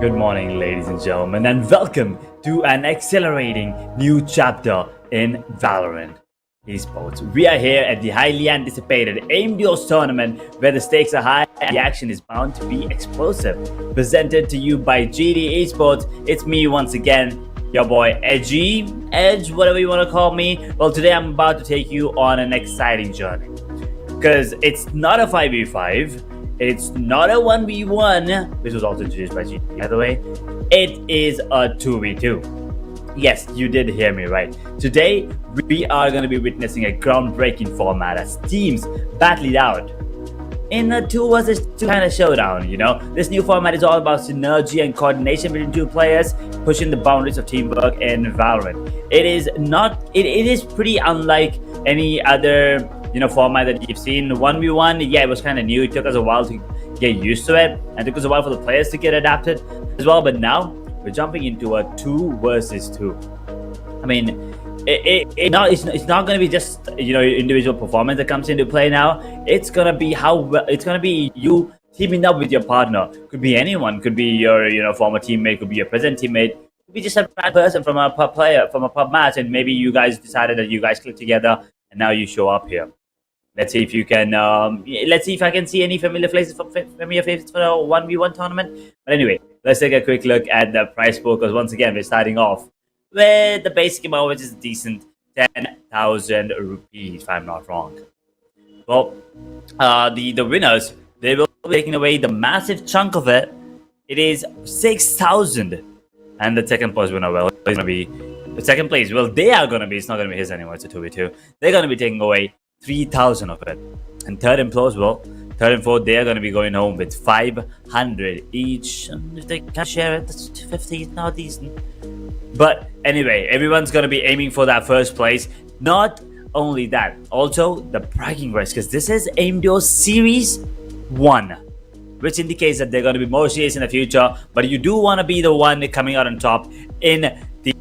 Good morning, ladies and gentlemen, and welcome to an accelerating new chapter in Valorant Esports. We are here at the highly anticipated Aimduos tournament where the stakes are high and the action is bound to be explosive. Presented to you by GD Esports, it's me once again, your boy Edge, whatever you want to call me. Well, today I'm about to take you on an exciting journey because it's not a 5v5. It's not a 1v1, which was also introduced by GD, by the way. It is a 2v2. Yes, you did hear me right. Today, we are going to be witnessing a groundbreaking format as teams battle it out in a 2 versus 2 kind of showdown, you know. This new format is all about synergy and coordination between two players, pushing the boundaries of teamwork in Valorant. It is pretty unlike any other format that you've seen. 1v1, yeah, it was kind of new. It took us a while to get used to it, and it took us a while for the players to get adapted as well. But now we're jumping into a 2 versus 2. I mean, it's not going to be just individual performance that comes into play now. It's gonna be you teaming up with your partner. Could be anyone. Could be your former teammate. Could be your present teammate. Could be just a bad person from a pub match, and maybe you guys decided that you guys click together, and now you show up here. Let's see if you can. Let's see if I can see any familiar faces for a 1v1 tournament. But anyway, let's take a quick look at the prize pool, because once again we're starting off with the basic amount, which is decent, 10,000 rupees, if I'm not wrong. Well, the winners, they will be taking away the massive chunk of it. It is 6,000, and the second place winner, well, is going to be the second place. Well, they are going to be. It's not going to be his anymore. It's a 2v2. They're going to be taking away 3,000 of it, and third and fourth, they are going to be going home with 500 each. And if they can share it, that's 250. It's not decent. But anyway, everyone's going to be aiming for that first place. Not only that, also the bragging rights, because this is Aimduos Series 1, which indicates that they're going to be more serious in the future. But you do want to be the one coming out on top in the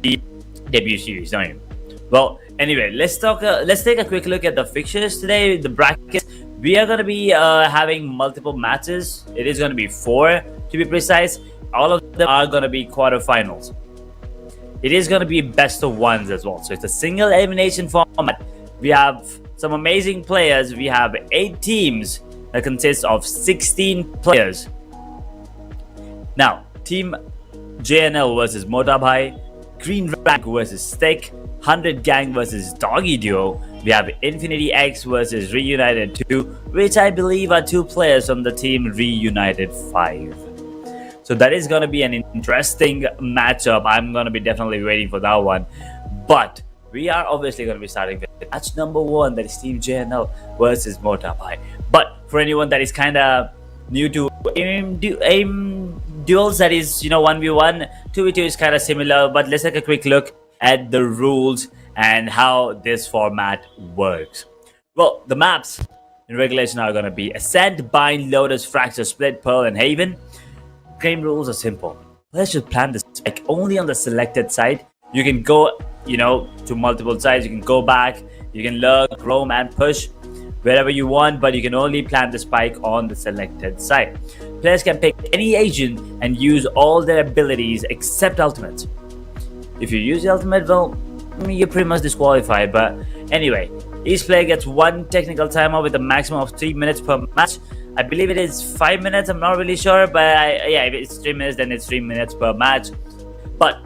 debut series, don't you? Well, anyway, let's take a quick look at the fixtures today. The brackets. We are going to be having multiple matches. It is going to be 4 to be precise. All of them are going to be quarterfinals. It is going to be best of ones as well. So it's a single elimination format. We have some amazing players. We have 8 teams that consists of 16 players. Now, Team JNL versus MOTA BHAI, Green Rank versus Stick, 100 Gang Vs Doggy Duo. We have Infinity X Vs Reunited 2, which I believe are 2 players from the team Reunited 5. So that is going to be an interesting matchup. I'm going to be definitely waiting for that one. But we are obviously going to be starting with match number 1, that is Team JNL versus MOTA BHAI. But for anyone that is kind of new to aim duels, that is 1v1, 2v2 is kind of similar. But let's take a quick look at the rules and how this format works. Well, the maps in regulation are going to be Ascent, Bind, Lotus, Fracture, Split, Pearl, and Haven. Game rules are simple. Players should plant the spike only on the selected side. You can go, to multiple sides. You can go back. You can lurk, roam, and push wherever you want, but you can only plant the spike on the selected side. Players can pick any agent and use all their abilities except ultimates. If you use the ultimate, well, you're pretty much disqualified. But anyway, each player gets 1 technical timer with a maximum of 3 minutes per match. I believe it is 5 minutes. I'm not really sure, but yeah, if it's 3 minutes, then it's 3 minutes per match. But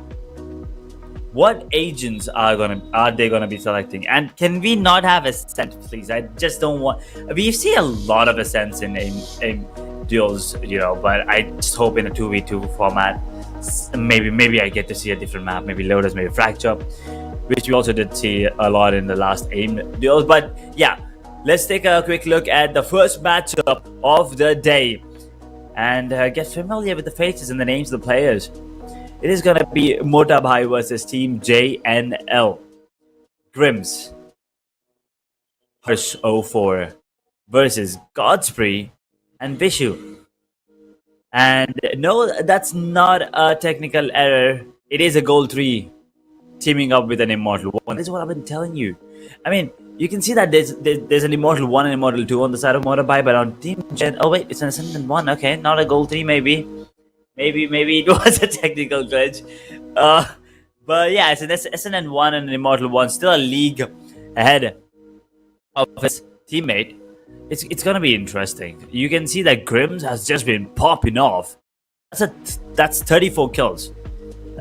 what agents are they gonna be selecting? And can we not have Ascent, please? I just don't want. We see a lot of Ascents in duels, but I just hope in a 2v2 format. Maybe I get to see a different map, maybe Lotus, maybe Fracture, which we also did see a lot in the last aim duels. But yeah, let's take a quick look at the first matchup of the day and get familiar with the faces and the names of the players. It is going to be MOTA BHAI versus Team JNL. Grims, Harsh04 versus Godspree and Vishu. And no, that's not a technical error. It is a gold 3 teaming up with an Immortal 1. This is what I've been telling you. I mean, you can see that there's an Immortal 1 and Immortal 2 on the side of MOTA BHAI, but on Team Gen... Oh wait, it's an Ascendant 1. Okay, not a gold 3 maybe. maybe it was a technical glitch. Uh, but yeah, so that's SNN1 and Immortal 1 still a league ahead of his teammate. It's gonna be interesting. You can see that Grims has just been popping off. That's 34 kills.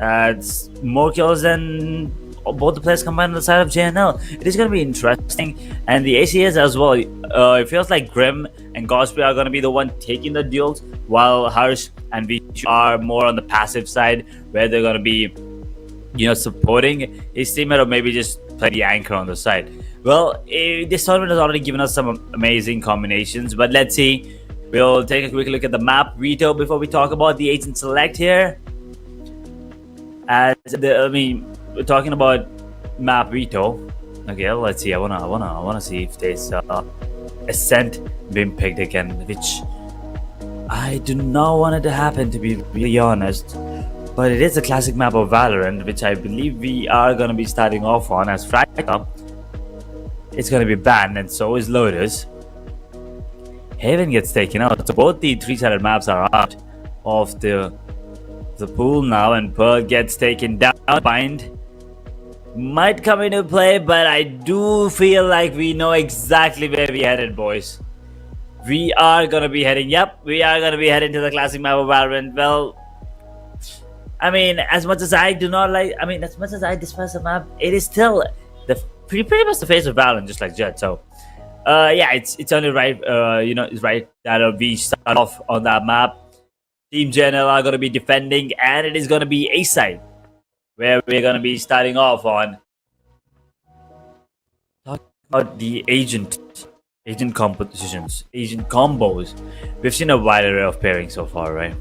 It's more kills than both the players combined on the side of JNL. It is going to be interesting, and the ACS as well. It feels like Grim and Gosprey are going to be the one taking the duels, while Harsh and Vishu are more on the passive side, where they're going to be, supporting his teammate or maybe just play the anchor on the side. Well, this tournament has already given us some amazing combinations, but let's see. We'll take a quick look at the map Rito before we talk about the agent select here. We're talking about map Rito. Okay, let's see. I wanna see if there's Ascent being picked again, which I do not want it to happen, to be really honest. But it is a classic map of Valorant, which I believe we are gonna be starting off on as Fractal. It's gonna be banned, and so is Lotus. Haven gets taken out, so both the three-sided maps are out of the pool now, and Pearl gets taken down. Bind might come into play, but I do feel like we know exactly where we headed, boys. We are gonna be heading to the classic map of Valorant. Well, as much as I despise the map, it is still pretty much the face of Valorant, just like Jet. So yeah, it's only right, it's right that we start off on that map. Team JNL are going to be defending, and it is going to be A side where we're going to be starting off on. Talking about the agent compositions, agent combos. We've seen a wide array of pairings so far, right?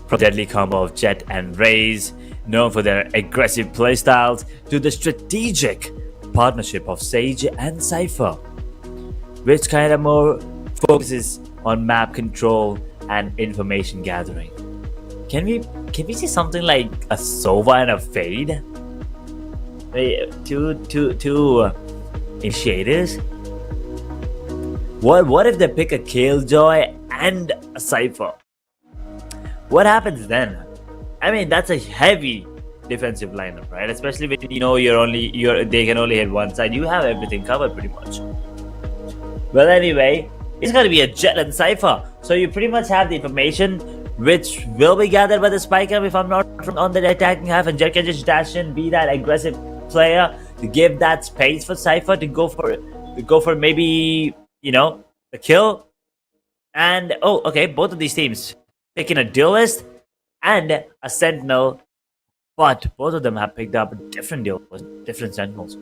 From the deadly combo of Jet and Raze, known for their aggressive playstyles, to the strategic partnership of Sage and Cypher, which kind of more focuses on map control and information gathering. Can we see something like a Sova and a Fade? Two initiators? What if they pick a Killjoy and a Cypher? What happens then? That's a heavy defensive lineup, right? Especially when they can only hit one side. You have everything covered pretty much. Well, anyway, it's going to be a Jet and Cypher. So you pretty much have the information which will be gathered by the Spiker if I'm not wrong on the attacking half, and Jet can just dash in, be that aggressive player to give that space for Cypher to go for maybe, a kill. And both of these teams picking a duelist and a sentinel, but both of them have picked up different duelists, different sentinels.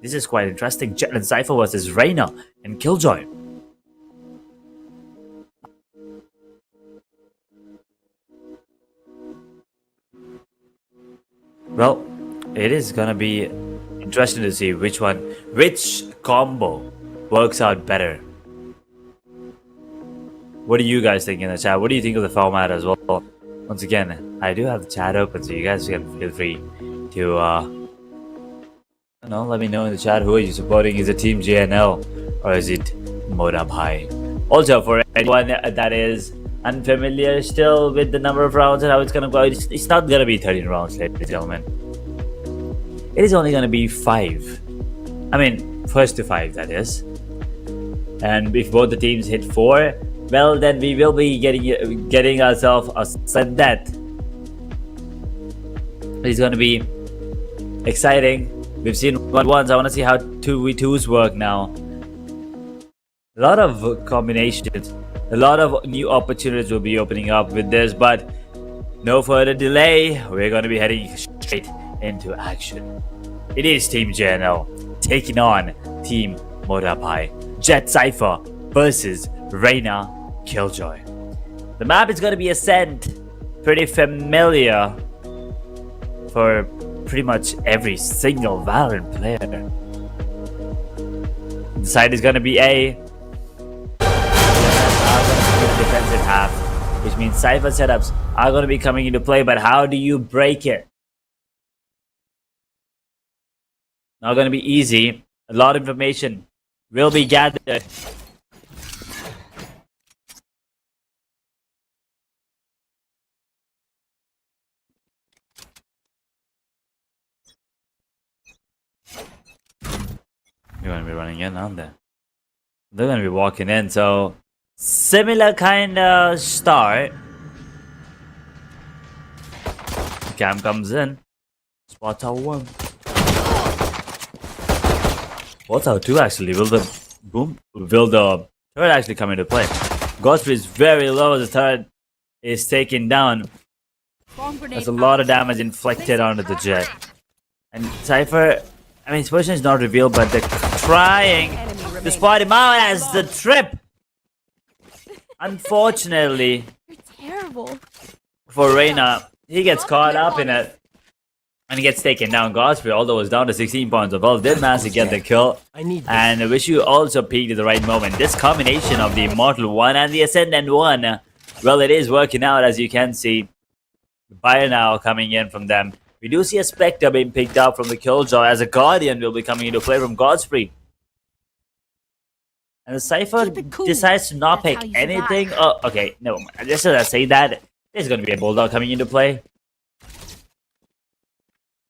This is quite interesting. Jet and Cypher versus Reyna and Killjoy. Well, it is gonna be interesting to see which combo works out better. What do you guys think in the chat? What do you think of the format as well? Once again, I do have the chat open, so you guys can feel free to let me know in the chat who are you supporting. Is it Team JNL or is it MOTA BHAI? Also, for anyone that is unfamiliar still with the number of rounds and how it's gonna go, it's not gonna be 13 rounds, ladies and gentlemen. It is only gonna be 5. First to 5, that is. And if both the teams hit 4, well, then we will be getting ourselves a sudden death. It's gonna be exciting. We've seen 1-1s. I want to see how 2v2s work now. A lot of combinations, a lot of new opportunities will be opening up with this, but no further delay. We're going to be heading straight into action. It is Team JNL taking on Team MOTA BHAI. Jet Cypher versus Reyna Killjoy. The map is going to be Ascent. Pretty familiar for pretty much every single Valorant player. The side is going to be A. Defensive half, which means Cypher setups are going to be coming into play, but how do you break it? Not going to be easy. A lot of information will be gathered. You're gonna be running in, aren't they? They're gonna be walking in, so similar kind of start. Cam comes in. Spot out 1. Spot out 2 actually. Will the third actually come into play? Godfrey is very low. The third is taken down. There's a lot of damage inflicted onto the Jet. And Cypher, I mean, his position is not revealed, but they're trying to spot him out as the trip. Unfortunately, You're terrible. for Reyna, he gets caught up in it. And he gets taken down. Godfrey, although was down to 16 points of health, did manage to get the kill. And I wish you also peaked at the right moment. This combination of the Immortal 1 and the Ascendant 1, well, it is working out, as you can see. By now coming in from them. We do see a Spectre being picked up from the Killjoy, as a Guardian will be coming into play from Godfrey. And the Cypher cool. decides to not That's pick how you anything. Oh, okay, no. Just as I say that, there's going to be a Bulldog coming into play.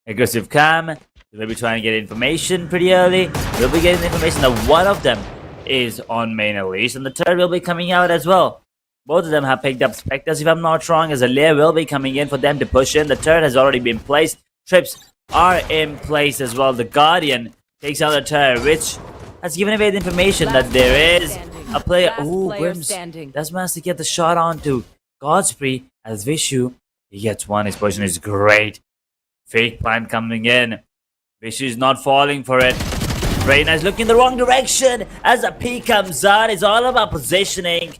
Aggressive Cam. We'll be trying to get information pretty early. We'll be getting information that one of them is on main at least, and the third will be coming out as well. Both of them have picked up Spectres, if I'm not wrong, as a layer will be coming in for them to push in. The third has already been placed. Trips are in place as well. The Guardian takes out the third, which has given away the information that there is a player. Ooh, Grims does manage to get the shot onto Godfrey as Vishu. He gets one. His position is great. Fake plant coming in. Vishu is not falling for it. Reyna is looking the wrong direction as a peek comes out. It's all about positioning.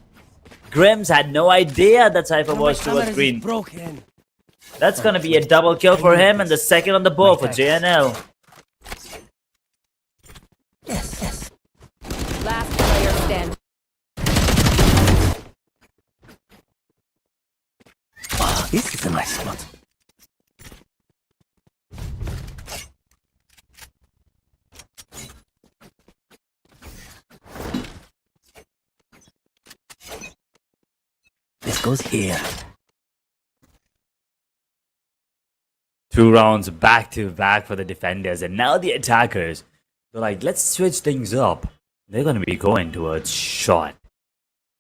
Grims had no idea that Cypher was towards green. That's gonna be a double kill for him, and the second on the board for JNL. Yes. Last player standing. Oh, this is a nice spot. This goes here. 2 rounds back to back for the defenders, and now the attackers. They're like, let's switch things up. They're gonna be going towards shot,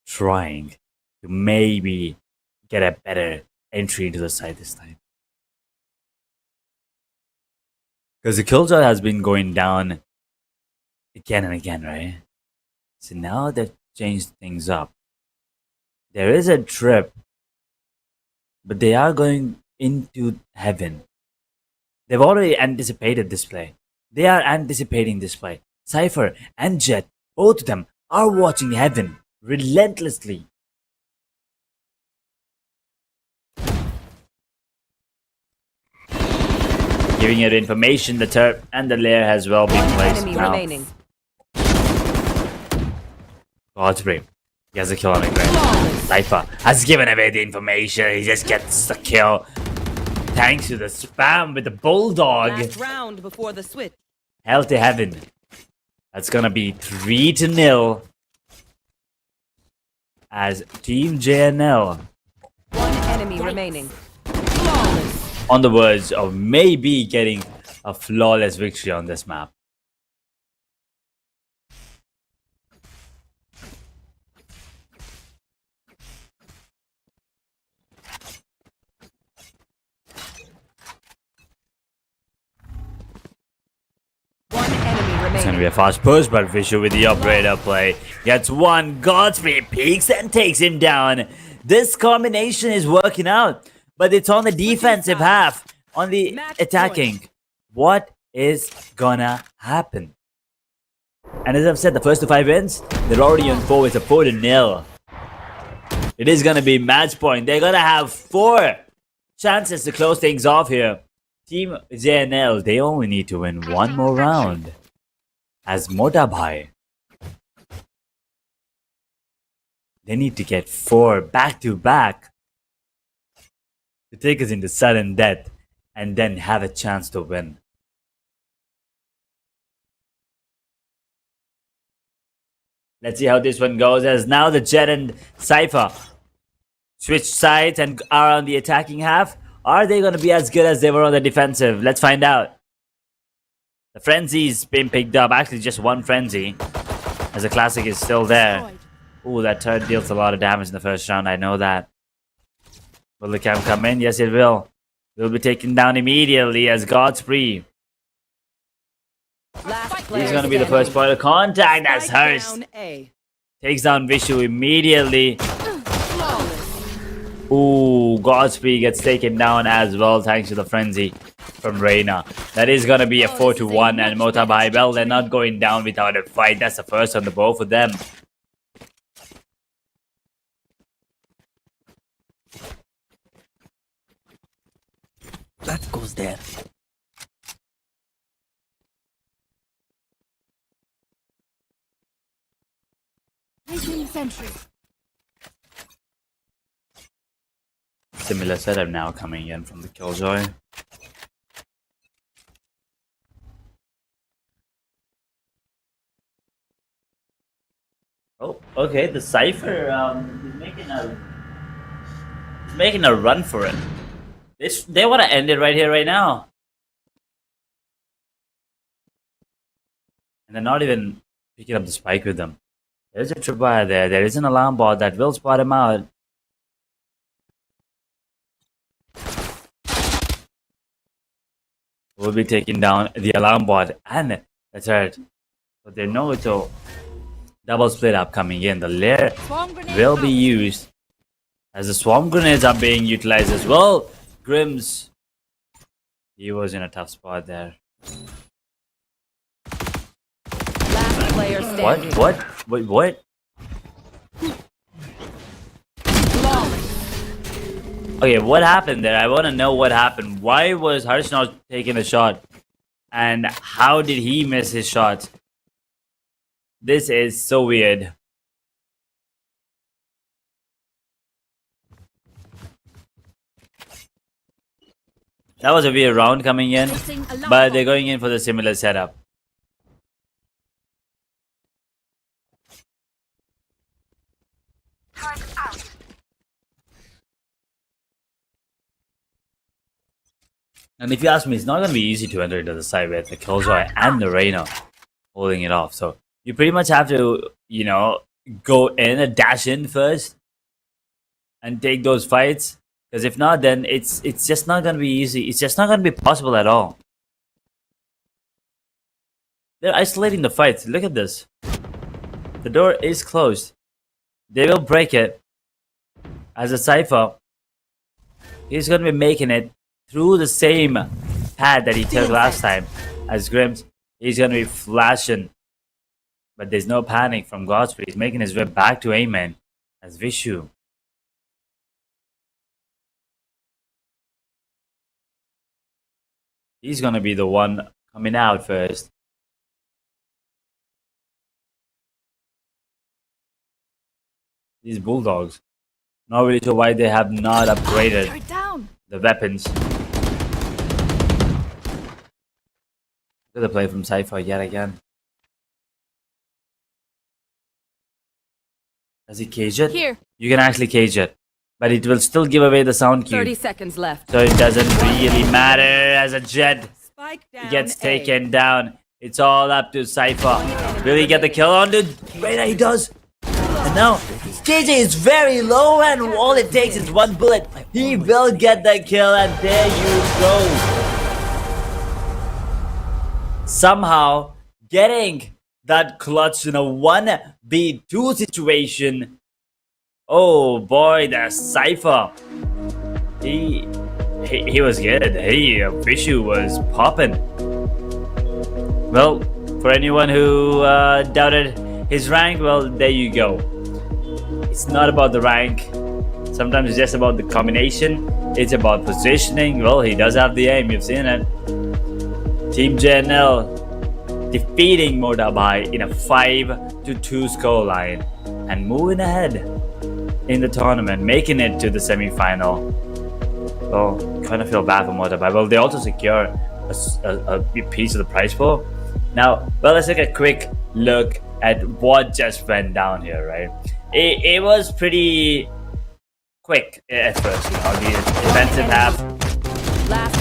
trying to maybe get a better entry into the site this time. Because the Killjoy has been going down again and again, right? So now they've changed things up. There is a trip, but they are going into heaven. They've already anticipated this play. They are anticipating this play. Cypher and Jet, both of them are watching heaven relentlessly. Giving it information, the turret and the lair has well been placed now. Remaining. Godfrey. He has a kill on the ground. Cypher has given away the information. He just gets the kill. Thanks to the spam with the Bulldog. Last round before the switch. Hell to heaven. That's gonna be 3-0 as Team JNL One enemy remaining. Flawless. on the verge of maybe getting a flawless victory on this map. One enemy It's gonna remaining. be a fast push, but Vishu with the operator play gets one. Godfrey peeks and takes him down. This combination is working out, but it's on the defensive half, on the attacking. What is gonna happen? And as I've said, the first to 5 wins, they're already on 4 with a 4-0. It is gonna be match point. They're gonna have 4 chances to close things off here. Team JNL, they only need to win 1 more round. As MOTA BHAI, they need to get 4 back-to-back to take us into sudden death and then have a chance to win. Let's see how this one goes, as now the Jet and Cypher switch sides and are on the attacking half. Are they going to be as good as they were on the defensive? Let's find out. The frenzy's been picked up. Actually, just one frenzy, as the classic is still there. Ooh, that turret deals a lot of damage in the first round. I know that. Will the cam come in? Yes, it will. Will be taken down immediately as God's free. He's going to be the first point of contact. That's hers. Takes down Vishu immediately. Ooh, Godspeed gets taken down as well thanks to the frenzy from Reina. That is going to be a 4-1 and MOTA BHAI, well, they're not going down without a fight. That's the first on the board for them. That goes there. Similar setup now coming in from the Killjoy. Oh, okay. The Cypher is making a run for it. They want to end it right here, right now, and they're not even picking up the spike with them. There's a tripwire there. There is an alarm bot that will spot him out. Will be taking down the alarm bot and the turret. But they know it's a double split up coming in. The lair will be used as the swarm grenades are being utilized as well. Grims, he was in a tough spot there. Last player standing. What? Wait, what? Okay, what happened there? I want to know what happened. Why was Harsh not taking a shot? And how did he miss his shot? This is so weird. That was a weird round coming in, but they're going in for the similar setup. And if you ask me, it's not going to be easy to enter into the side with the Killjoy and the Reina holding it off. So you pretty much have to, you know, go in and dash in first and take those fights. Because if not, then it's just not going to be easy. It's just not going to be possible at all. They're isolating the fights. Look at this. The door is closed. They will break it. As a Cypher, he's going to be making it through the same path that he took last time as Grims. He's going to be flashing. But there's no panic from Godspeed. He's making his way back to Amen as Vishu. He's going to be the one coming out first. These Bulldogs. Not really sure why they have not upgraded the weapons. Look at the play from Cypher yet again. Does he cage it? Here. You can actually cage it. But it will still give away the sound cue. 30 seconds left. So it doesn't really matter as a Jet Spike gets taken down. It's all up to Cypher. Will he get the kill on dude? Right, he does. And now, KJ is very low and all it takes is one bullet. He will get the kill and there you go. Somehow, getting that clutch in a 1v2 situation. Oh boy, the Cypher. He was good. Vishu was popping. Well, for anyone who doubted his rank, well, there you go. It's not about the rank. Sometimes it's just about the combination. It's about positioning. Well, he does have the aim. You've seen it. Team JNL defeating MOTA BHAI in a 5-2 scoreline and moving ahead in the tournament, making it to the semi-final. Well, kind of feel bad for MOTA BHAI. Well, they also secure a piece of the prize pool. Now, well, let's take a quick look at what just went down here, right? It was pretty quick at first, you know, the defensive half.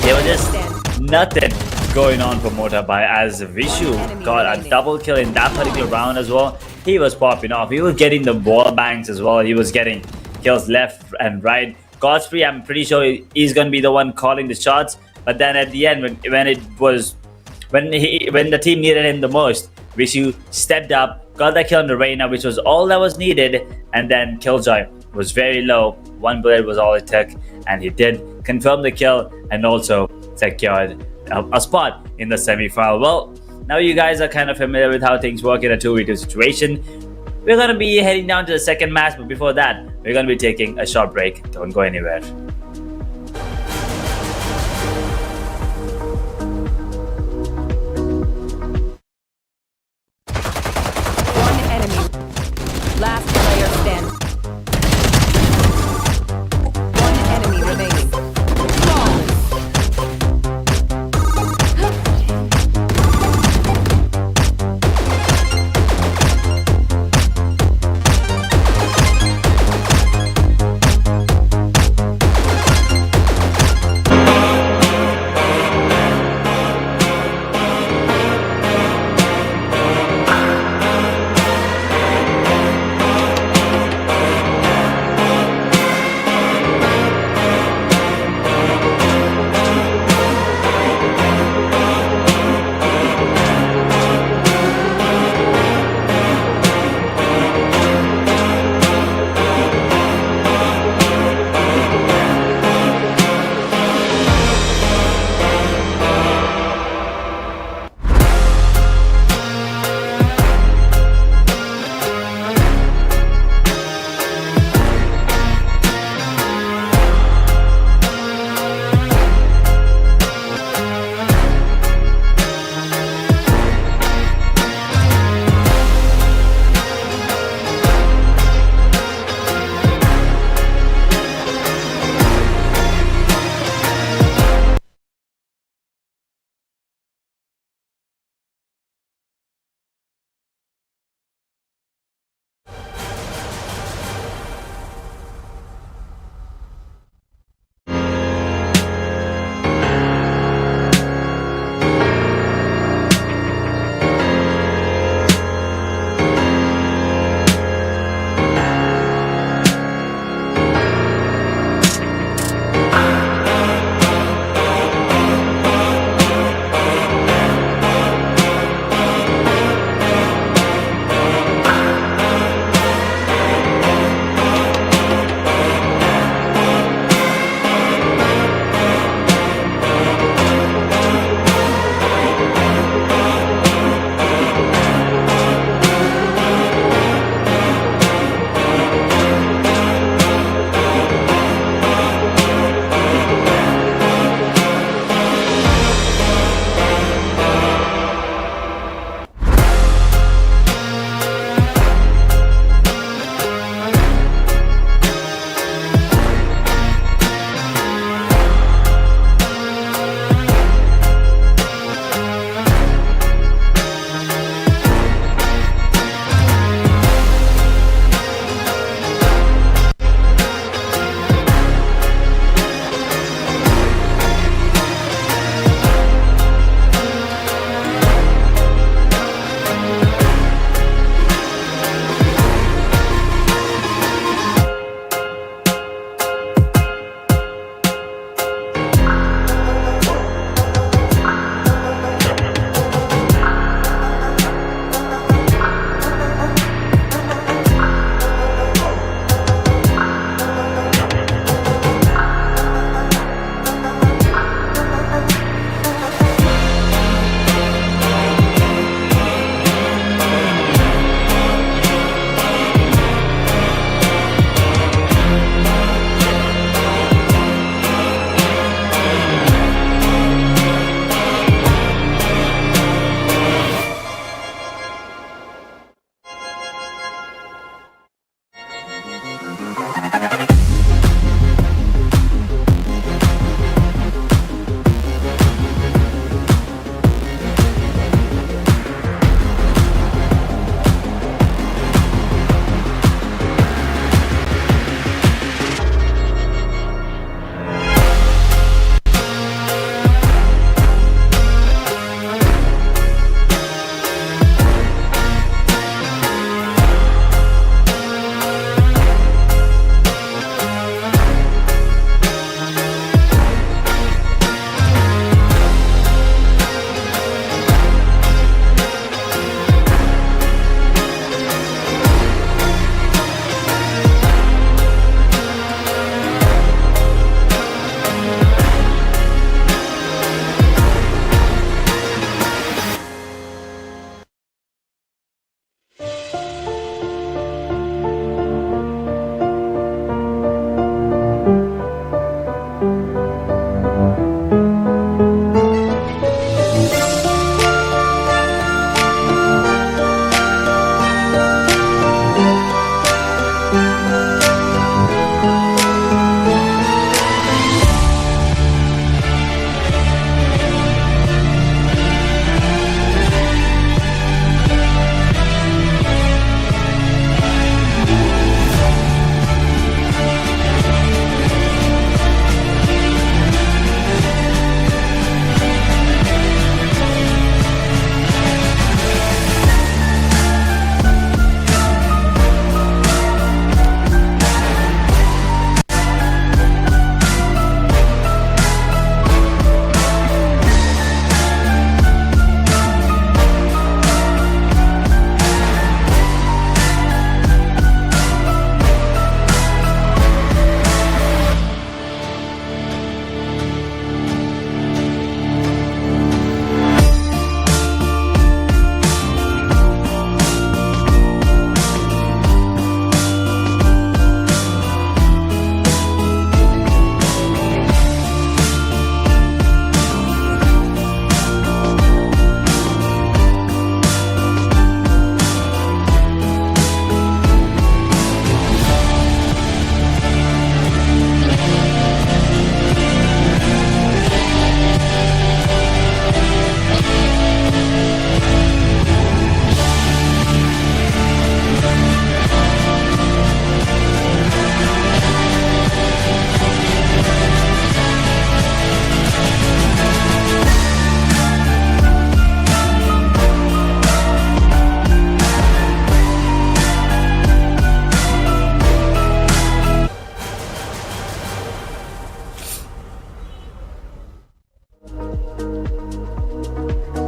There was just nothing going on for MOTA by as Vishu got a double kill in that particular round as well. He was popping off. He was getting the wall bangs as well. He was getting kills left and right. Godfrey, I'm pretty sure he's gonna be the one calling the shots. But then at the end, when the team needed him the most, Vishu stepped up, got that kill on the Reyna, which was all that was needed, and then Killjoy was very low. One bullet was all it took, and he did confirm the kill and also secured a spot in the semi-final. Well, now you guys are kind of familiar with how things work in a 2v2 situation. We're going to be heading down to the second match, but before that, we're going to be taking a short break. Don't go anywhere. One enemy. Last player standing. One enemy remaining. Flawless.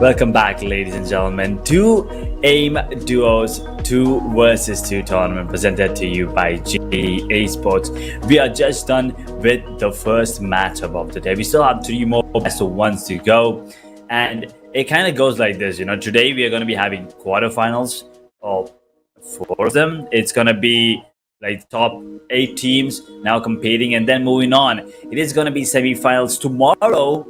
Welcome back, ladies and gentlemen, to Aimduos 2 vs 2 tournament presented to you by GD Esports. We are just done with the first matchup of the day. We still have 3 more best of ones to go, and it kind of goes like this. Today we are going to be having quarterfinals of 4 of them. It's going to be like top 8 teams now competing, and then moving on. It is going to be semifinals tomorrow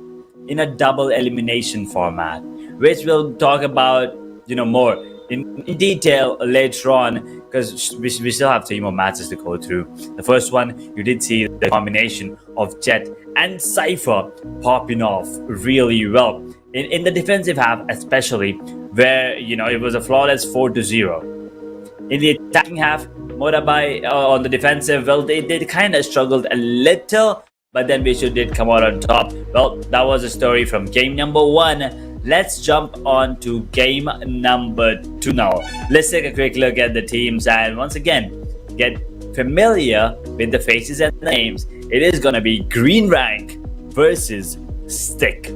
in a double elimination format, which we'll talk about more in detail later on, because we still have 3 more matches to go through. The first one, you did see the combination of Jet and Cypher popping off really well in the defensive half, especially where it was a flawless 4-0. In the attacking half, MOTA on the defensive, well, they kind of struggled a little, but then Bishop did come out on top. Well, that was a story from game number 1. Let's jump on to game number 2 now. Let's take a quick look at the teams and once again get familiar with the faces and the names. It is going to be Green Rank versus Stick,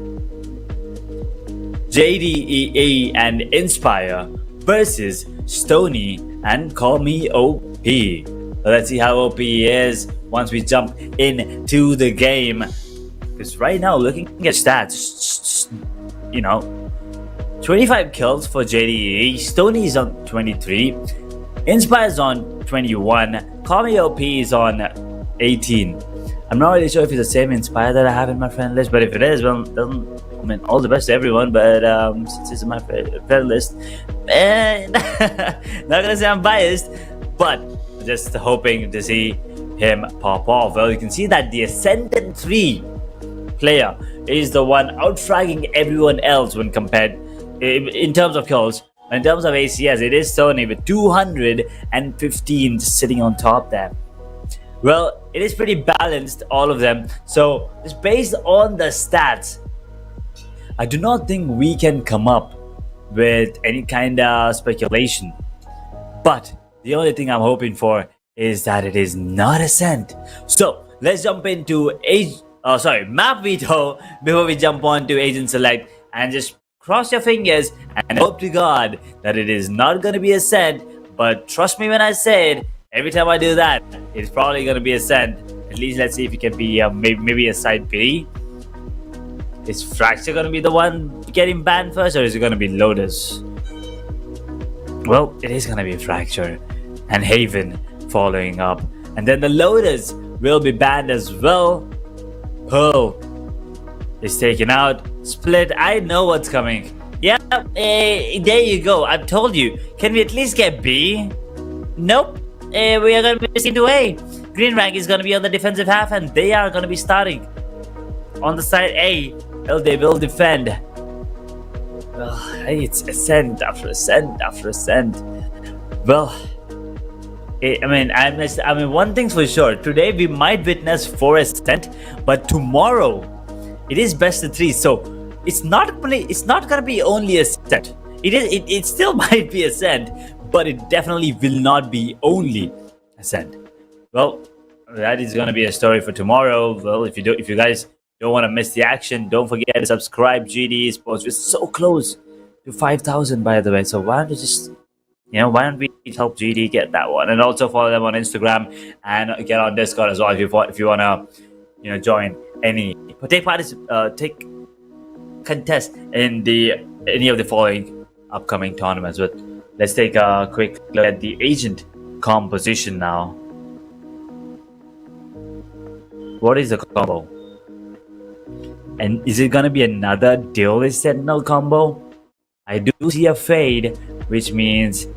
JDEE and Inspire versus Stony and Call Me OP. Let's see how OP is once we jump into the game. Because right now, looking at stats, 25 kills for JDE, Stony is on 23, Inspire is on 21, Call Me OP is on 18. I'm not really sure if it's the same Inspire that I have in my friend list, but if it is, well, then, all the best to everyone. But since it's in my friend list, not gonna say I'm biased, but just hoping to see him pop off. Well, you can see that the Ascendant 3 player is the one outfragging everyone else when compared in terms of kills. In terms of ACS, it is Sony with 215 sitting on top there. Well, it is pretty balanced, all of them. So just based on the stats, I do not think we can come up with any kind of speculation. But the only thing I'm hoping for is that it is not Ascent. So let's jump into map veto before we jump on to agent select, and just cross your fingers and hope to God that it is not going to be Ascent. But trust me when I say it, every time I do that, it's probably going to be Ascent. At least let's see if it can be maybe a side B. Is Fracture going to be the one getting banned first, or is it going to be Lotus? Well, it is going to be Fracture and Haven following up, and then the Lotus will be banned as well. Pearl is taken out. Split, I know what's coming. Yeah, there you go. I've told you. Can we at least get B? Nope. We are going to be into A. Green Rank is going to be on the defensive half, and they are going to be starting on the side A. Well, they will defend. It's Ascent after Ascent after Ascent. Well, I mean, one thing's for sure. Today we might witness 4 Ascent, but tomorrow it is best of 3. So it's not gonna be only Ascent. It still might be Ascent, but it definitely will not be only Ascent. Well, that is gonna be a story for tomorrow. Well, if you guys don't want to miss the action, don't forget to subscribe. GD Esports. We're so close to 5,000, by the way. So why don't we just, why don't we help GD get that one? And also follow them on Instagram and get on Discord as well if you want to, join any, take contest in any of the following upcoming tournaments. But let's take a quick look at the agent composition now. What is the combo? And is it going to be another Duelist Sentinel combo? I do see a Fade, which means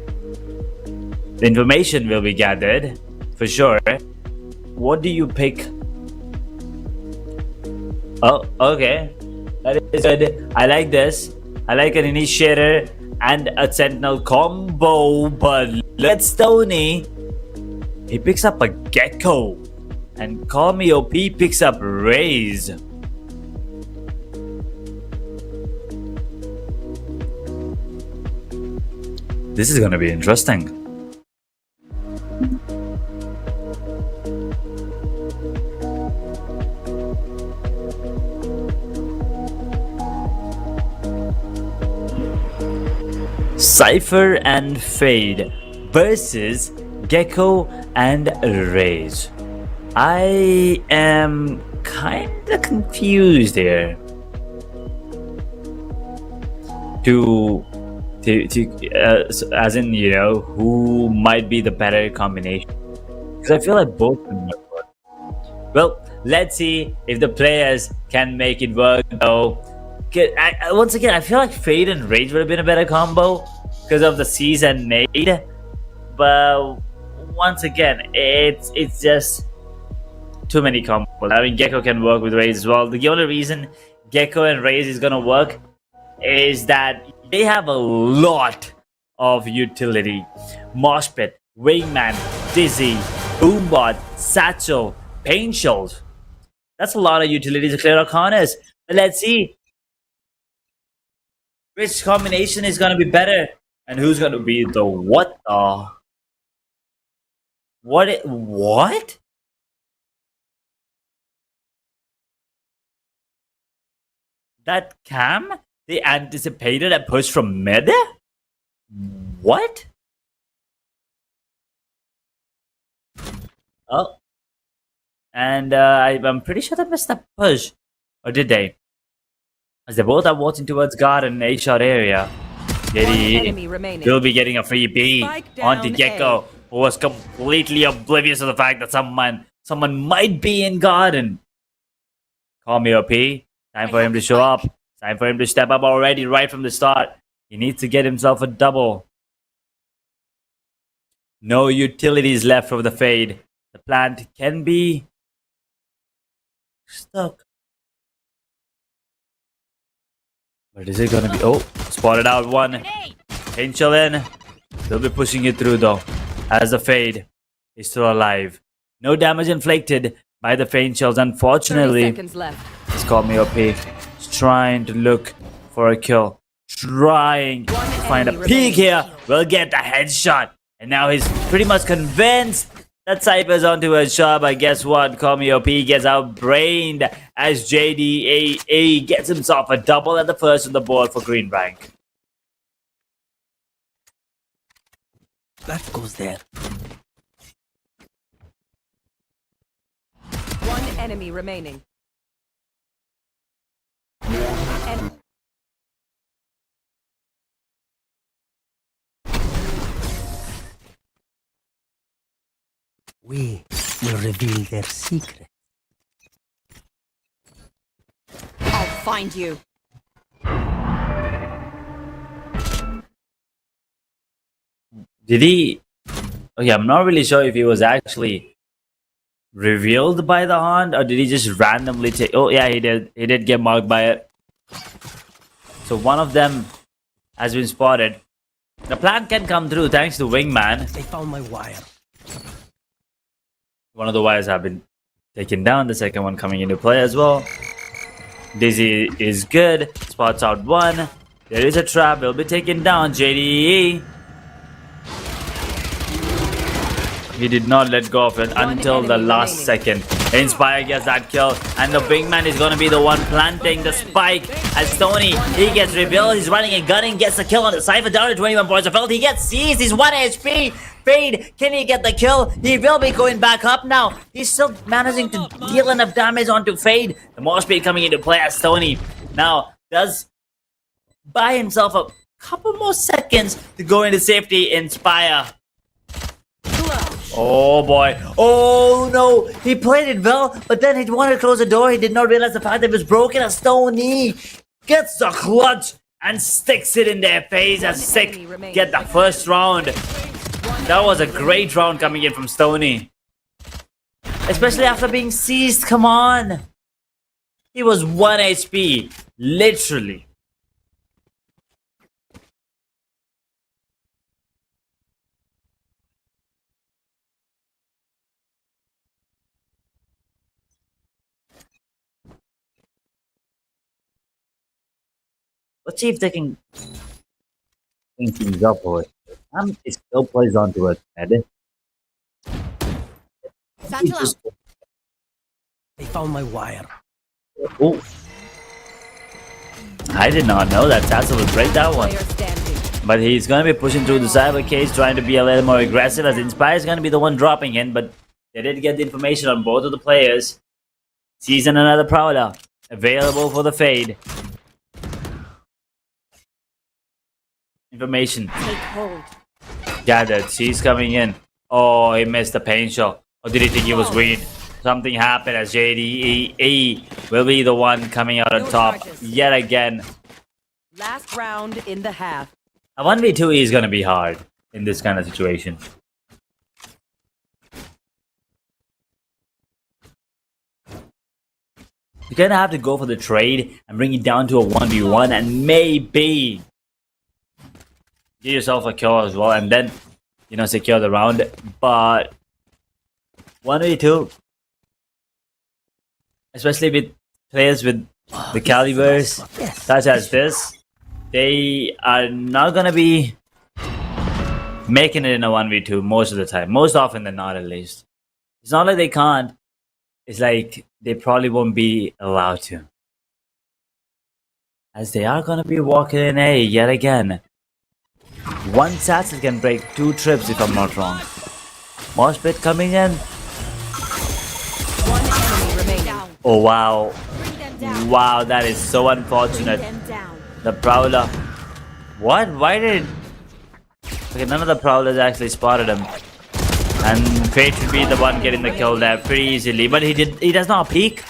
the information will be gathered for sure. What do you pick? Oh, okay. That is good. I like this. I like an Initiator and a Sentinel combo, but let's Stony. He picks up a Gecko, and Call Me OP picks up Raze. This is gonna be interesting. Cypher and Fade versus Gecko and Rage. I am kinda confused here. As in, you know, who might be the better combination? Because I feel like both can work. Well, let's see if the players can make it work though. Once again, I feel like Fade and Rage would have been a better combo because of the C's and Nade. But once again, it's just too many combos. I mean, Gecko can work with Rage as well. The only reason Gecko and Rage is gonna work is that they have a lot of utility. Moshpit, Wingman, Dizzy, Boombot, Satchel, Pain Shield. That's a lot of utility to clear out corners. But let's see which combination is gonna be better and who's gonna be the what? What? That cam? They anticipated a push from mid? What? Oh. And I'm pretty sure they missed that push. Or did they? As they both are walking towards garden A-shot area. JDE will be getting a free B onto Gecko, who was completely oblivious to the fact that someone might be in garden. Call me OP. Time for him to show up. Time for him to step up already right from the start. He needs to get himself a double. No utilities left for the Fade. The plant can be stuck. But is it gonna be? Oh, spotted out one. Angel in. They'll be pushing it through though. As the Fade is still alive. No damage inflicted by the Feint Shells, unfortunately. 30 seconds left. It's called me OP. He's trying to look for a kill. Trying to find a peek here. Will get the headshot. And now he's pretty much convinced that Cypher's onto a shot, but guess what? Call me OP gets outbrained as JDESports gets himself a double at the first on the board for green rank. That goes there. One enemy remaining. We will reveal their secret. I'll find you. Did he? Okay, I'm not really sure if he was actually revealed by the Hunt or did he just randomly take. Oh, yeah, he did. He did get marked by it. So one of them has been spotted. The plan can come through thanks to Wingman. They found my wire. One of the wires have been taken down. The second one coming into play as well. Dizzy is good. Spots out one. There is a trap. It'll be taken down. JDE. He did not let go of it until the last second. Inspire gets that kill. And the Wingman is going to be the one planting the spike. As Tony, he gets revealed. He's running and gunning. Gets the kill on the Cypher down to 21 points of health. He gets seized. He's 1 HP. Fade, can he get the kill? He will be going back up now. He's still managing to deal enough damage onto Fade. The more speed coming into play as Tony now does buy himself a couple more seconds to go into safety. Inspire. Oh boy. Oh no. He played it well, but then he wanted to close the door. He did not realize the fact that it was broken. As Tony gets the clutch and sticks it in their face as Sick get the first round. That was a great round coming in from Stoney. Especially after being seized, come on. He was 1 HP, literally. Let's see if they can clean things up with it. It still plays onto it, Ed. They found my wire. Oh. I did not know that Tassel would break that one. Player standing. But he's going to be pushing through the cyber case, trying to be a little more aggressive, as Inspire is going to be the one dropping in. But they did get the information on both of the players. Season another Prowler. Available for the fade. Information Take hold. gathered. She's coming in. Oh, he missed the paint shot. Or did he think he was green? Something happened as GDE will be the one coming out on No top charges. yet again. Last round in the half. A 1v2 is going to be hard in this kind of situation. You're going to have to go for the trade and bring it down to a 1v1 and maybe get yourself a kill as well and then, you know, secure the round. But 1v2, especially with players with the calibers such as this, they are not going to be making it in a 1v2 most of the time. Most often than not, at least. It's not like they can't. It's like they probably won't be allowed to. As they are going to be walking in A yet again. One satchel can break 2 trips if I'm not wrong. Moshpit coming in. One enemy remaining. Oh wow. Bring them down. Wow, that is so unfortunate. Bring them down. The Prowler. What? Why did... Okay, none of the Prowlers actually spotted him. And Fate should be the one getting the kill there pretty easily. But he does not peek.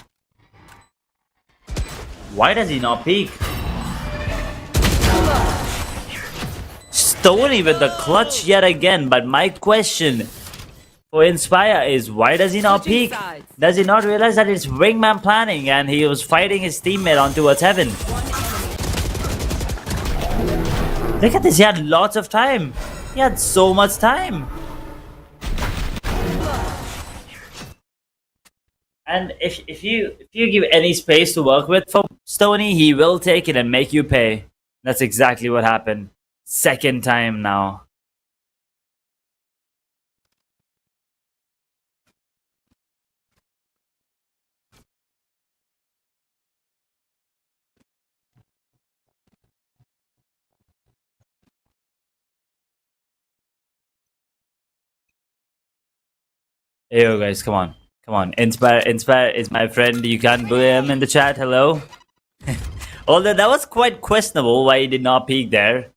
Why does he not peek? Stoney with the clutch yet again. But my question for Inspire is, why does he not Switching peek? sides. Does he not realize that it's Wingman planning and he was fighting his teammate on towards heaven? Look at this, he had lots of time. He had so much time. And if you give any space to work with for Stoney, he will take it and make you pay. That's exactly what happened. Second time now. Hey yo guys, come on. Come on. Inspire is my friend. You can't bully him in the chat. Hello? Although that was quite questionable why he did not peek there.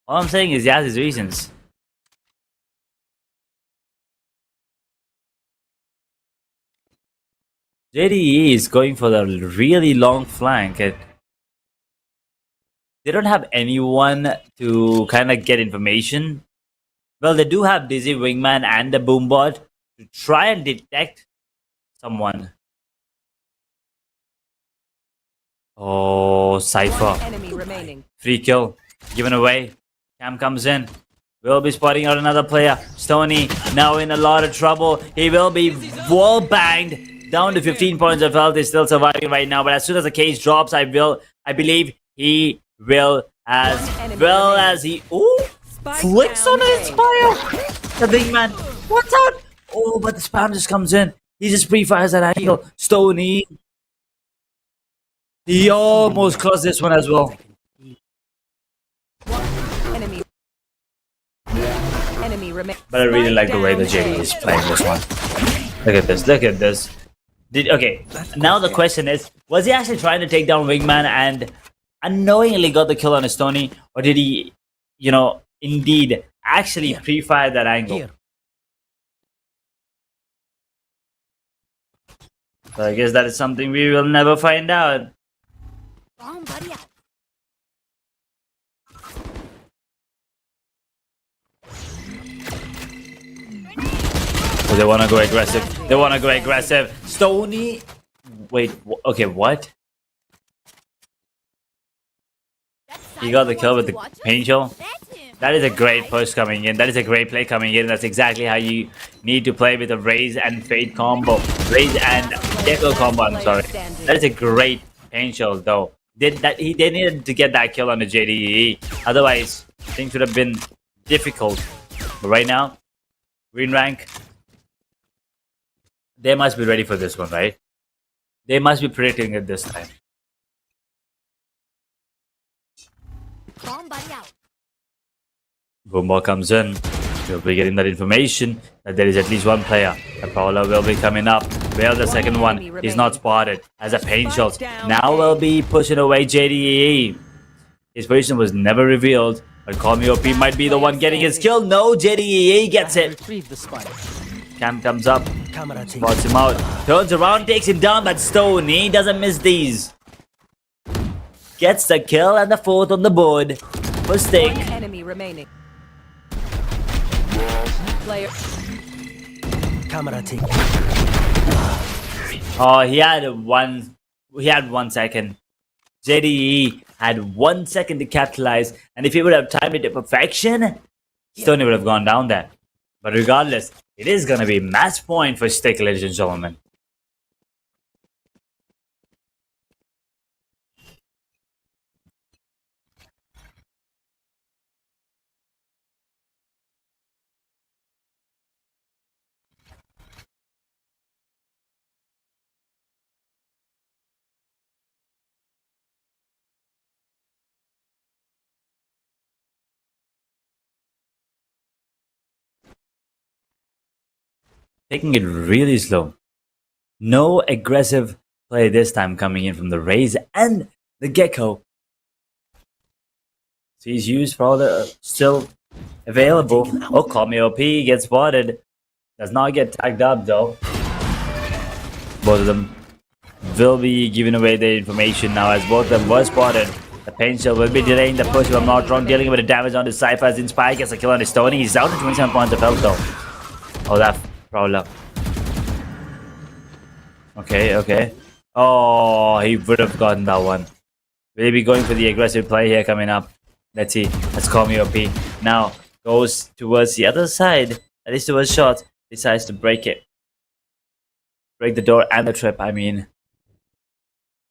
All I'm saying is he has his reasons. JDE is going for the really long flank. They don't have anyone to kind of get information. Well, they do have Dizzy Wingman and the Boombot to try and detect someone. Oh, Cypher. One enemy remaining. Free kill. Given away. Cam comes in. Will be spotting out another player. Stoney now in a lot of trouble. He will be wall banged. Down to 15 points of health. He's still surviving right now. But as soon as the case drops, I believe he will as well as he... Ooh! Spike Flicks down on A. Inspire! The big man. What's out? Oh, but the spam just comes in. He just pre-fires that angle. Stoney. He almost closed this one as well. Enemy. Enemy remaining. But I really like the way the JD is playing this one. Look at this. Look at this. Okay, now the question is, was he actually trying to take down Wingman and unknowingly got the kill on his Stoney? Or did he, you know, indeed actually pre-fire that angle? Here. So I guess that is something we will never find out. Oh, they want to go aggressive. They want to go aggressive. Stoney. Wait. Okay, what? He got the kill with the paint shell. That is a great push coming in. That is a great play coming in. That's exactly how you need to play with a Raze and Fade combo. Raze and Gecko combo, I'm sorry. That is a great paint shell though. They needed to get that kill on the JDE. Otherwise, things would have been difficult. But right now, green rank. They must be ready for this one, right? They must be predicting it this time. Boomball comes in. We'll be getting that information that there is at least one player. The Prowler will be coming up. Well, the second one is not spotted as a paint shot. Now we'll be pushing away JDE. His position was never revealed, but Call Me OP might be the one getting his kill. No, JDE gets it. Retrieve the spike. Cam comes up, Camera team. spots him out, turns around, takes him down, but Stoney doesn't miss these. Gets the kill and the fourth on the board. Mistake. One enemy remaining. Player. Camera team. Oh, he had 1 second. JDE had 1 second to capitalize, and if he would have timed it to perfection, Stoney would have gone down there. But regardless, it is gonna be match point for Stick, ladies and gentlemen. Taking it really slow. No aggressive play this time coming in from the Raze and the Gecko. So he's used for all the still available. Oh, Call Me OP gets spotted. Does not get tagged up though. Both of them will be giving away their information now as both of them were spotted. The paint shell will be delaying the push if I'm not wrong, dealing with the damage on the Cypher as Inspire gets a kill on his Stoney. He's down to 27 points of health though. Oh, that Prowler. Okay. Oh, he would have gotten that one. Will he be going for the aggressive play here coming up? Let's see. Let's Call Me OP. Now goes towards the other side. At least towards shot. Decides to break it. Break the door and the trip, I mean.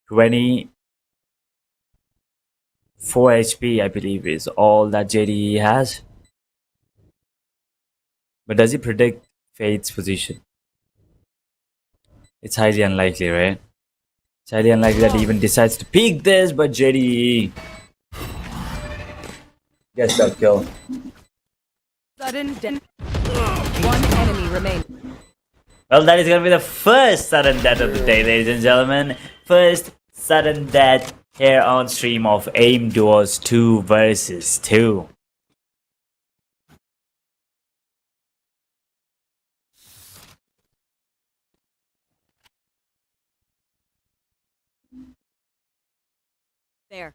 24 HP, I believe, is all that JDE has. But does he predict Fate's position? It's highly unlikely, right? It's highly unlikely that he even decides to peek this, but JDE gets that kill. Sudden death. One enemy remaining. Well, that is going to be the first sudden death of the day, ladies and gentlemen. First sudden death here on stream of Aimduos 2 versus 2. There.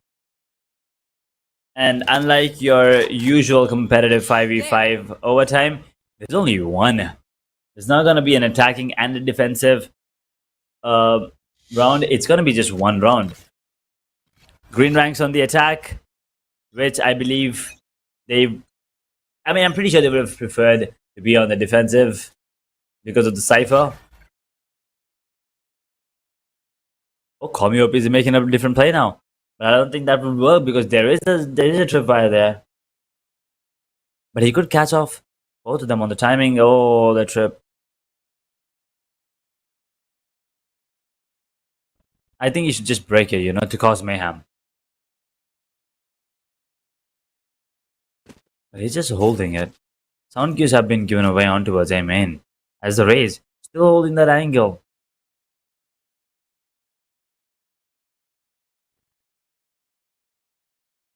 And unlike your usual competitive 5v5 overtime, there's only one. There's not going to be an attacking and a defensive round. It's going to be just one round. Green ranks on the attack, which I believe I'm pretty sure they would have preferred to be on the defensive because of the Cypher. Oh, Call Me OP is making a different play now. But I don't think that would work because there is a tripwire there. But he could catch off both of them on the timing. Oh, the trip. I think you should just break it, to cause mayhem. But he's just holding it. Sound cues have been given away on towards A main. As the Raze, still holding that angle.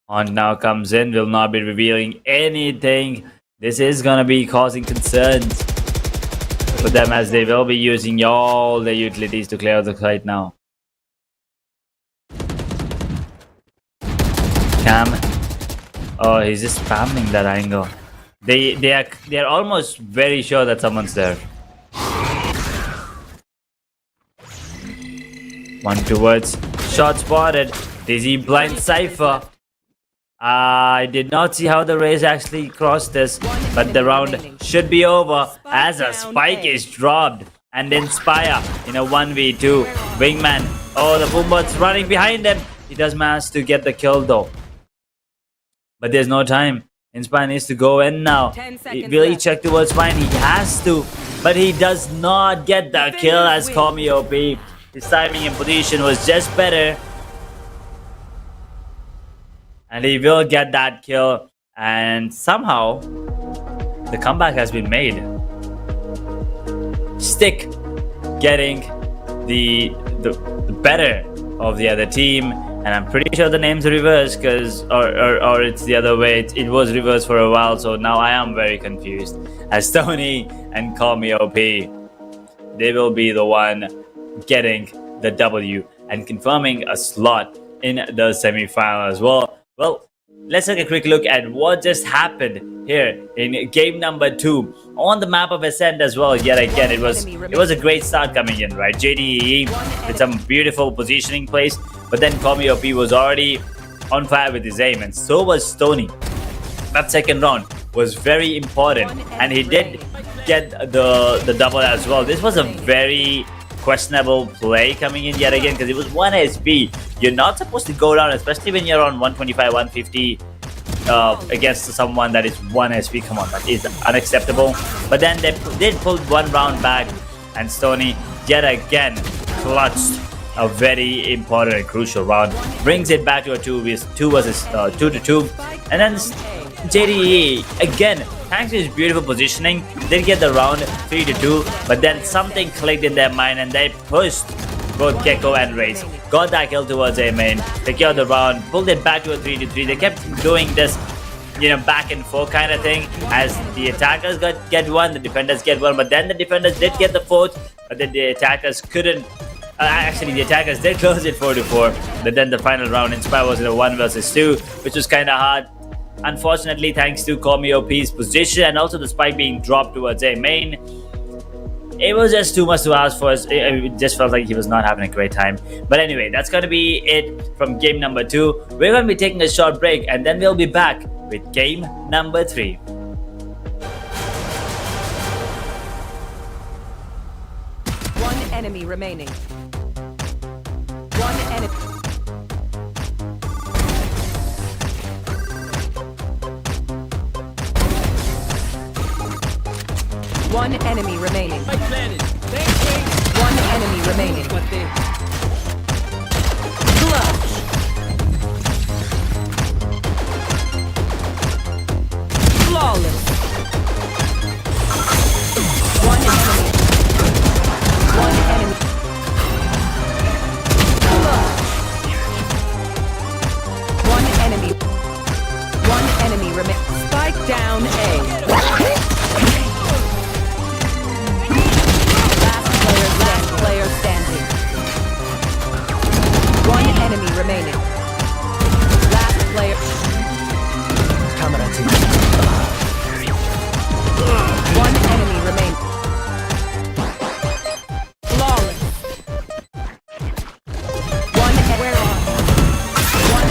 On now comes in, will not be revealing anything. This is gonna be causing concerns for them as they will be using all their utilities to clear the site now. Cam. Oh, he's just spamming that angle. They are almost very sure that someone's there. One towards shot spotted. Dizzy blind Cypher. I did not see how the Raze actually crossed this, but the round should be over as a spike is dropped and Inspire in a 1v2. Wingman. Oh, the Boombot's running behind him. He does manage to get the kill though. But there's no time. Inspire needs to go in now. Will he check towards mine? He has to. But he does not get the kill as Call Me OP. His timing and position was just better. And he will get that kill and somehow the comeback has been made. Stick getting the better of the other team, and I'm pretty sure the name's reversed because or it's the other way. It was reversed for a while, so now I am very confused. As Tony and Call Me OP, they will be the one getting the W and confirming a slot in the semi-final as well. Well, let's take a quick look at what just happened here in game number 2 on the map of Ascent as well. Yet again, it was a great start coming in, right? JDE with some beautiful positioning plays, but then Call Me OP was already on fire with his aim, and so was Tony. That second round was very important, and he did get the double as well. This was a very questionable play coming in yet again because it was 1 SP. You're not supposed to go down, especially when you're on 125, 150 against someone that is 1 SP. Come on, that is unacceptable. But then they did pull one round back, and Stoney yet again clutched a very important and crucial round, brings it back to a 2 versus 2 to 2, and then JDE again, thanks to his beautiful positioning, did get the round 3 to 2, but then something clicked in their mind and they pushed both Gecko and Race, got that kill towards A main, secured the round, pulled it back to a 3 to 3. They kept doing this, back and forth kind of thing, as the attackers get one, the defenders get one, but then the defenders did get the 4th, but then the attackers couldn't. Actually, the attackers did close it 4 to 4, but then the final round Inspire was in a 1 versus 2, which was kind of hard. Unfortunately, thanks to Call Me OP's position and also the spike being dropped towards A main, it was just too much to ask for us. It just felt like he was not having a great time. But anyway, that's going to be it from game number 2. We're going to be taking a short break, and then we'll be back with game number 3. One enemy remaining. One enemy. One enemy remaining. One enemy remaining. Clutch. Flawless. One enemy. One enemy. Clutch. One enemy. One enemy remaining. Spike down A. Player standing. One enemy remaining. Last player. Camera team. One enemy remaining. Flawless. One where on? One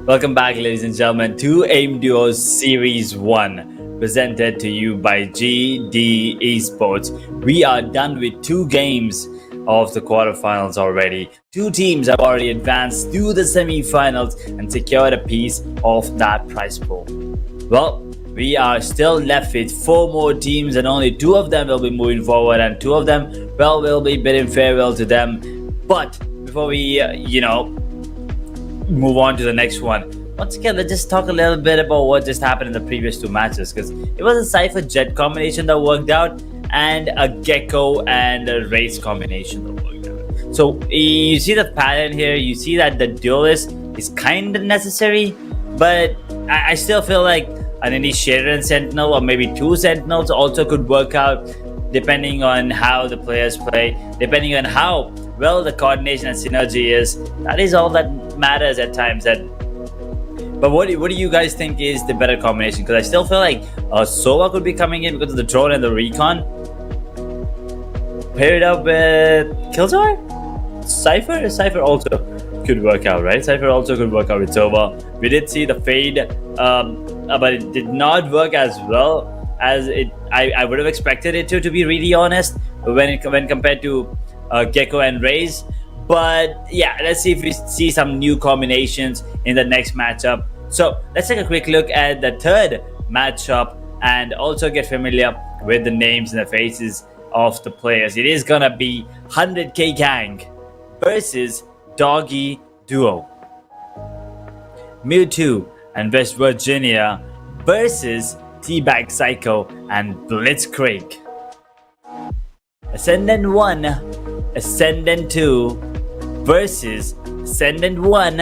Welcome back, ladies and gentlemen, to Aimduos Series 1, presented to you by GD Esports. We are done with 2 games of the quarterfinals already. 2 teams have already advanced to the semi-finals and secured a piece of that prize pool. Well, we are still left with 4 more teams, and only 2 of them will be moving forward, and 2 of them, well, will be bidding farewell to them. But before we, move on to the next one, once again, let's just talk a little bit about what just happened in the previous 2 matches, because it was a Cypher Jet combination that worked out and a Gecko and a Race combination that worked out. So you see the pattern here, you see that the duelist is kind of necessary, but I still feel like an Initiator and Sentinel, or maybe 2 Sentinels also could work out, depending on how the players play, depending on how well the coordination and synergy is. That is all that matters at times. But what do you guys think is the better combination? Because I still feel like Sova could be coming in because of the drone and the recon. Pair it up with Killjoy? Cypher also could work out, right? Cypher also could work out with Sova. We did see the fade, but it did not work as well as I would have expected it to be really honest, when compared to Gecko and Raze. But yeah, let's see if we see some new combinations in the next matchup. So let's take a quick look at the 3rd matchup and also get familiar with the names and the faces of the players. It is gonna be 100k Gang versus Doggy Duo. Mewtwo and West Virginia versus Teabag Psycho and Blitzcrank. Ascendant 1, Ascendant 2 versus Ascendant 1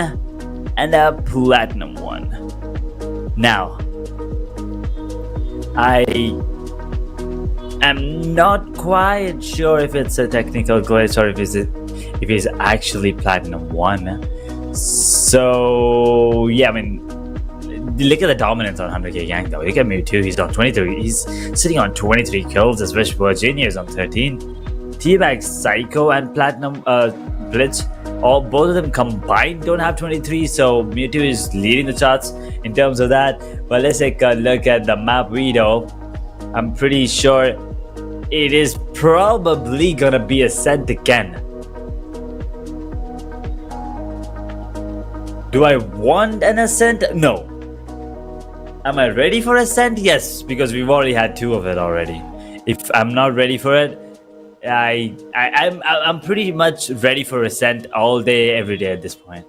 and a Platinum 1. Now, I am not quite sure if it's a technical glitch or if it's actually Platinum 1. So yeah, I mean, look at the dominance on 100k Gang though. Look at Mewtwo, he's on 23. He's sitting on 23 kills, as West Virginia is on 13. Teabag Psycho and Platinum Blitz, both of them combined don't have 23, so Mewtwo is leading the charts in terms of that. But let's take a look at the map window. I'm pretty sure it is probably gonna be Ascent again. Do I want an Ascent? No. Am I ready for Ascent? Yes, because we've already had 2 of it already. If I'm not ready for it, I'm pretty much ready for Ascent all day, every day at this point.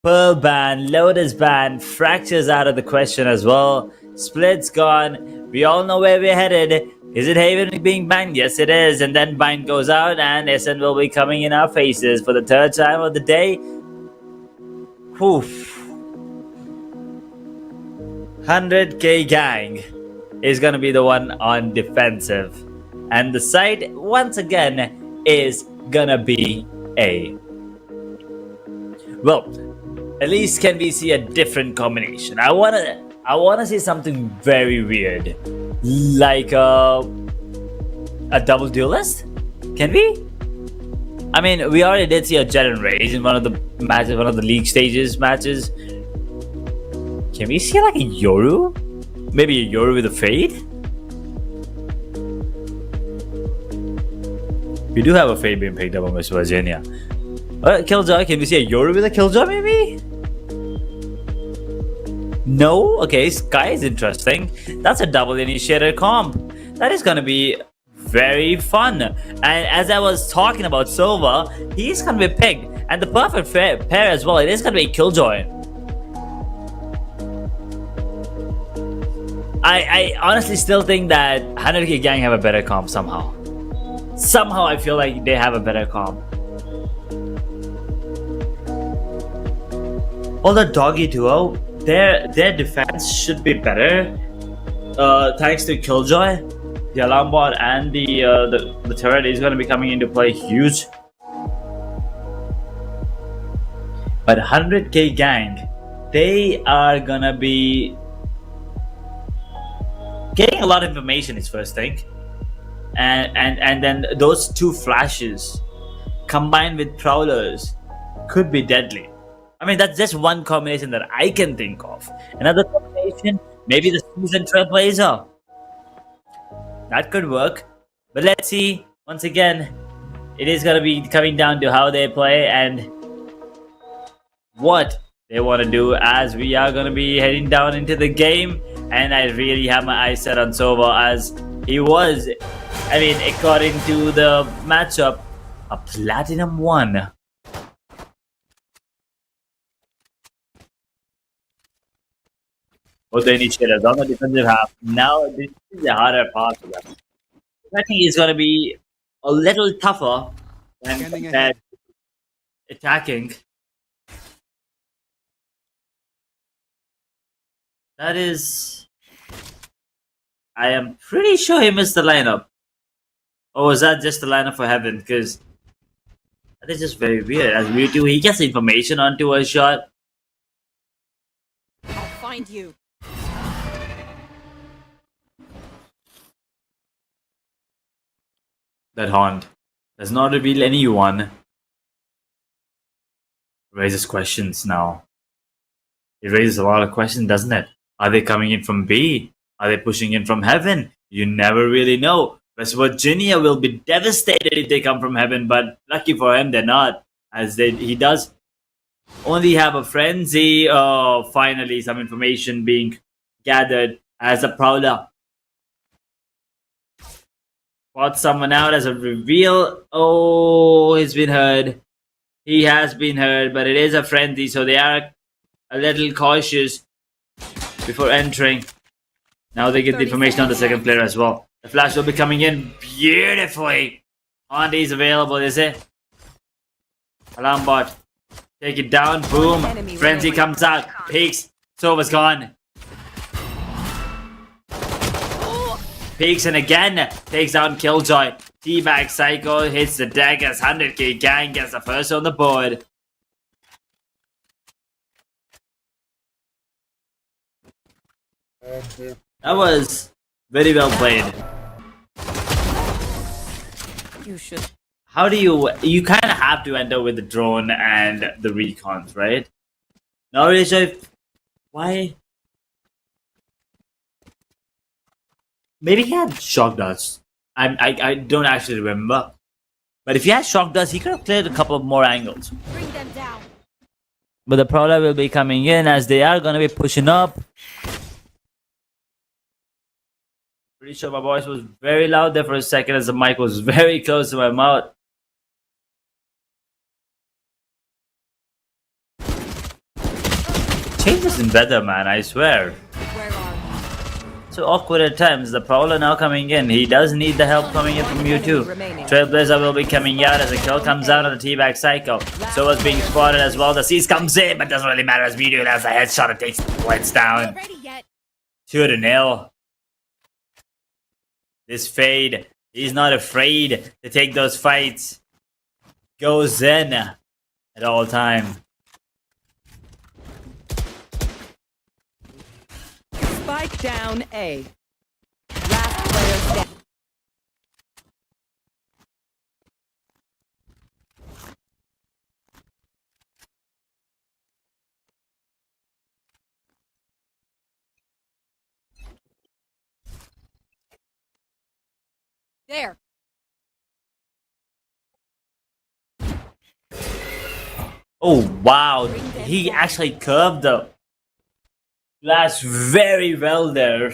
Pearl ban, Lotus ban, Fracture's out of the question as well. Split's gone. We all know where we're headed. Is it Haven being banned? Yes, it is. And then Bind goes out, and Ascent will be coming in our faces for the 3rd time of the day. Oof. 100k Gang is gonna be the one on defensive, and the side once again is gonna be A. Well, at least can we see a different combination? I wanna see something very weird, like a double duelist. Can we? I mean, we already did see a Jet and Raze in one of the matches, one of the league stages matches. Can we see like a Yoru? Maybe a Yoru with a fade? We do have a fade being picked up on West Virginia. Killjoy, can we see a Yoru with a Killjoy maybe? No? Okay, Sky is interesting. That's a double Initiator comp. That is gonna be very fun. And as I was talking about Sova, he's gonna be picked, and the perfect pair as well. It is gonna be Killjoy. I honestly still think that 100k Gang have a better comp somehow. Somehow I feel like they have a better comp. Although Doggy Duo, their defense should be better, thanks to Killjoy. The alarm bot and the turret is going to be coming into play huge. But 100k Gang, they are going to be getting a lot of information is first thing. And then those 2 flashes combined with prowlers could be deadly. I mean, that's just one combination that I can think of. Another combination, maybe the seasoned trailblazer. That could work. But let's see. Once again, it is going to be coming down to how they play and what they want to do, as we are going to be heading down into the game. And I really have my eyes set on Sova, as he was, I mean, according to the matchup, a Platinum 1. Both the initiators on the defensive half. Now, this is the harder part for them. I think it's going to be a little tougher than compared to attacking. That is... I am pretty sure he missed the lineup. Or was that just the lineup for Heaven? Because that is just very weird. As Mewtwo, he gets information onto a shot. I'll find you. That Haunt does not reveal anyone. Raises questions now. It raises a lot of questions, doesn't it? Are they coming in from B? Are they pushing in from Heaven? You never really know. West Virginia will be devastated if they come from Heaven, but lucky for him, they're not. As he does only have a frenzy. Oh, finally, some information being gathered as a Prowler spots someone out as a reveal. Oh, he's been heard. He has been heard, but it is a frenzy, so they are a little cautious before entering. Now they get the information on the second player as well. The flash will be coming in beautifully. Andy is available, is it? Alarm bot. Take it down. Boom. Frenzy comes out. Peaks. Sova's gone. Peaks and again takes down Killjoy. Teabag Psycho hits the deck as 100k Gang gets the first on the board. That was very well played. You should. How do you kind of have to enter with the drone and the recons, right? Not really sure if, why. Maybe he had shock darts. I don't actually remember. But if he had shock darts, he could have cleared a couple of more angles. Bring them down. But the Prowler will be coming in as they are going to be pushing up. Pretty sure my voice was very loud there for a second as the mic was very close to my mouth. Changes in weather, man, I swear. Where are you? So awkward at times. The Prowler now coming in. He does need the help coming in from you too. Trailblazer will be coming out as a kill comes out on the Teabag Psycho. So was being spotted as well. The Seize comes in, but doesn't really matter as Meteor has a headshot and takes points down. 2-0. This Fade, he's not afraid to take those fights. Goes in at all time. Spike down A. Last player standing. There. Oh wow, he actually curved the flash very well there.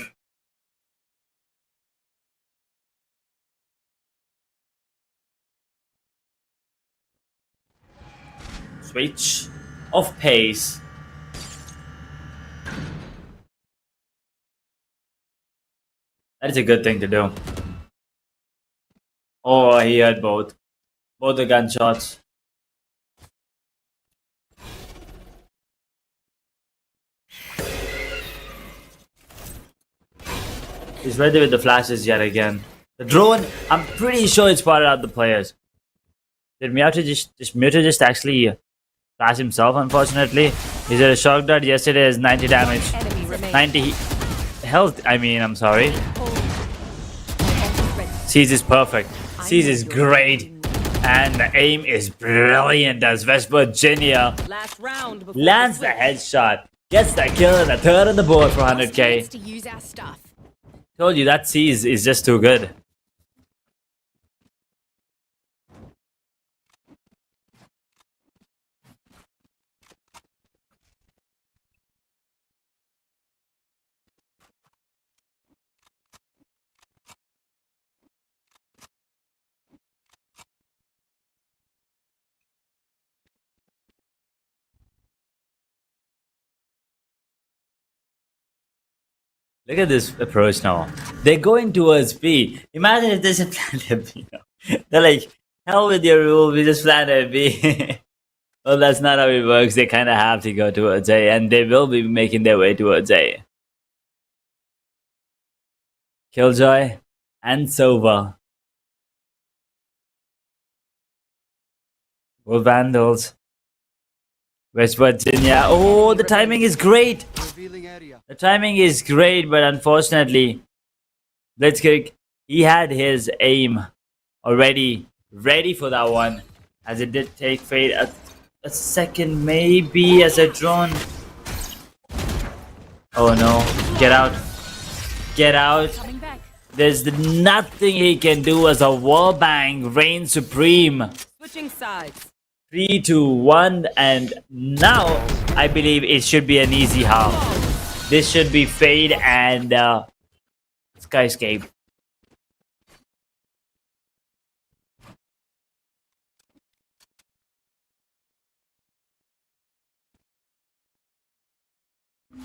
Switch of pace. That is a good thing to do. Oh, he had both the gunshots. He's ready with the flashes yet again. The drone, I'm pretty sure it spotted out the players. Did Mewtwo just actually flash himself, unfortunately? Is it a shock dart? Yes, it is. 90 damage. 90 health, I mean, I'm sorry. Seize is perfect. Seize is great. And the aim is brilliant as West Virginia Last round before lands the headshot. Gets that kill and a third on the board for 100k. to use our stuff. Told you that C is just too good. Look at this approach now. They're going towards B. Imagine if they just planted B. They're like, hell with your rule, we just planted B. Well, that's not how it works. They kind of have to go towards A, and they will be making their way towards A. Killjoy and Sova. Well, Vandals. West Virginia. Oh, the timing is great. The timing is great, but unfortunately, Blitzkrieg, he had his aim already ready for that one, as it did take Fade a second, maybe, as a drone. Oh no, get out. Get out. Coming back. There's nothing he can do as a wallbang reigns supreme. Switching sides. 3, 2, 1, and now I believe it should be an easy half. This should be Fade and Skyscape.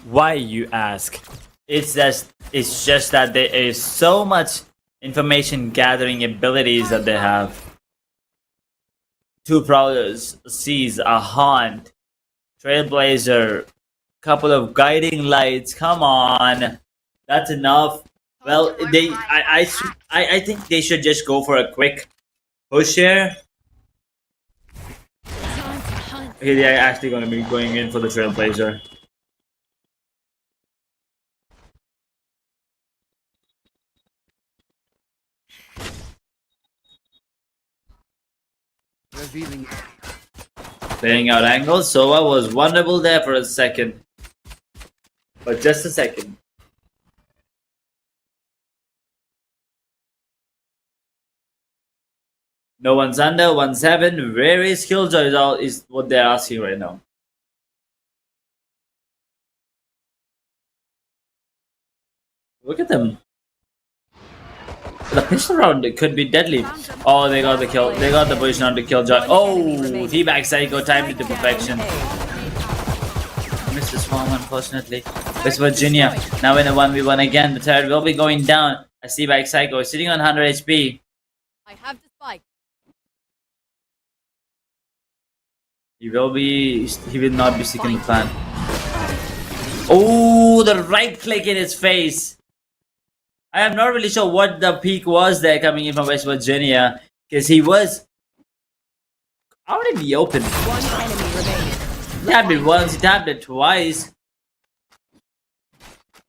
Why, you ask? It's just that there is so much information gathering abilities that they have. Two Prowlers, Seas, a Haunt, Trailblazer, couple of guiding lights. Come on, that's enough. Well, I think they should just go for a quick push here. Okay, they're actually going to be going in for the Trailblazer. Revealing. Playing out angles. Sova was vulnerable there for a second. But just a second. No one's under, 1-7. Where is Killjoy is what they're asking right now. Look at them. The pistol round, it could be deadly. Oh, they got the kill. They got the position on the Killjoy. Oh, teabag Psycho timed it to perfection. Missed this one, unfortunately. West Virginia now in a 1v1 again. The turret will be going down. A teabag Psycho is sitting on 100 HP. I have the spike. He will not be sticking the plan. Oh, the right click in his face. I am not really sure what the peak was there coming in from West Virginia, because he was out in the open. One enemy remaining. He tapped it once, he tapped it twice,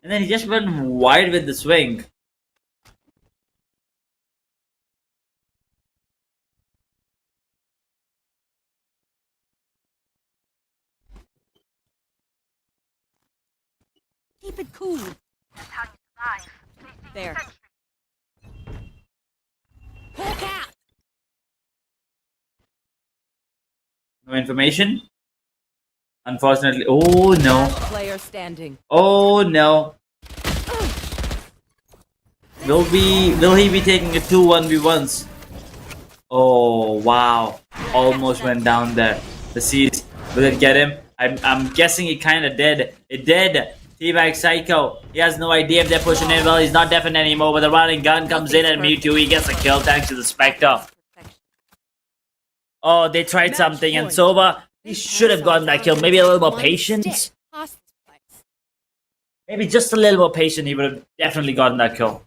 and then he just went wide with the swing. Keep it cool. There. Hawk out. No information? Unfortunately. Oh no. Player standing. Oh no. Will he be taking a 2-1v1s? Oh wow. Almost went down there. The Seas. Will it get him? I'm guessing it kinda did. It did. Teabag Psycho. He has no idea if they're pushing in. Well, he's not deafened anymore, but the running gun comes in and Mewtwo, he gets a kill thanks to the Spectre. Oh, they tried something, and Sova, he should have gotten that kill. Maybe a little more patience. Maybe just a little more patient, he would have definitely gotten that kill.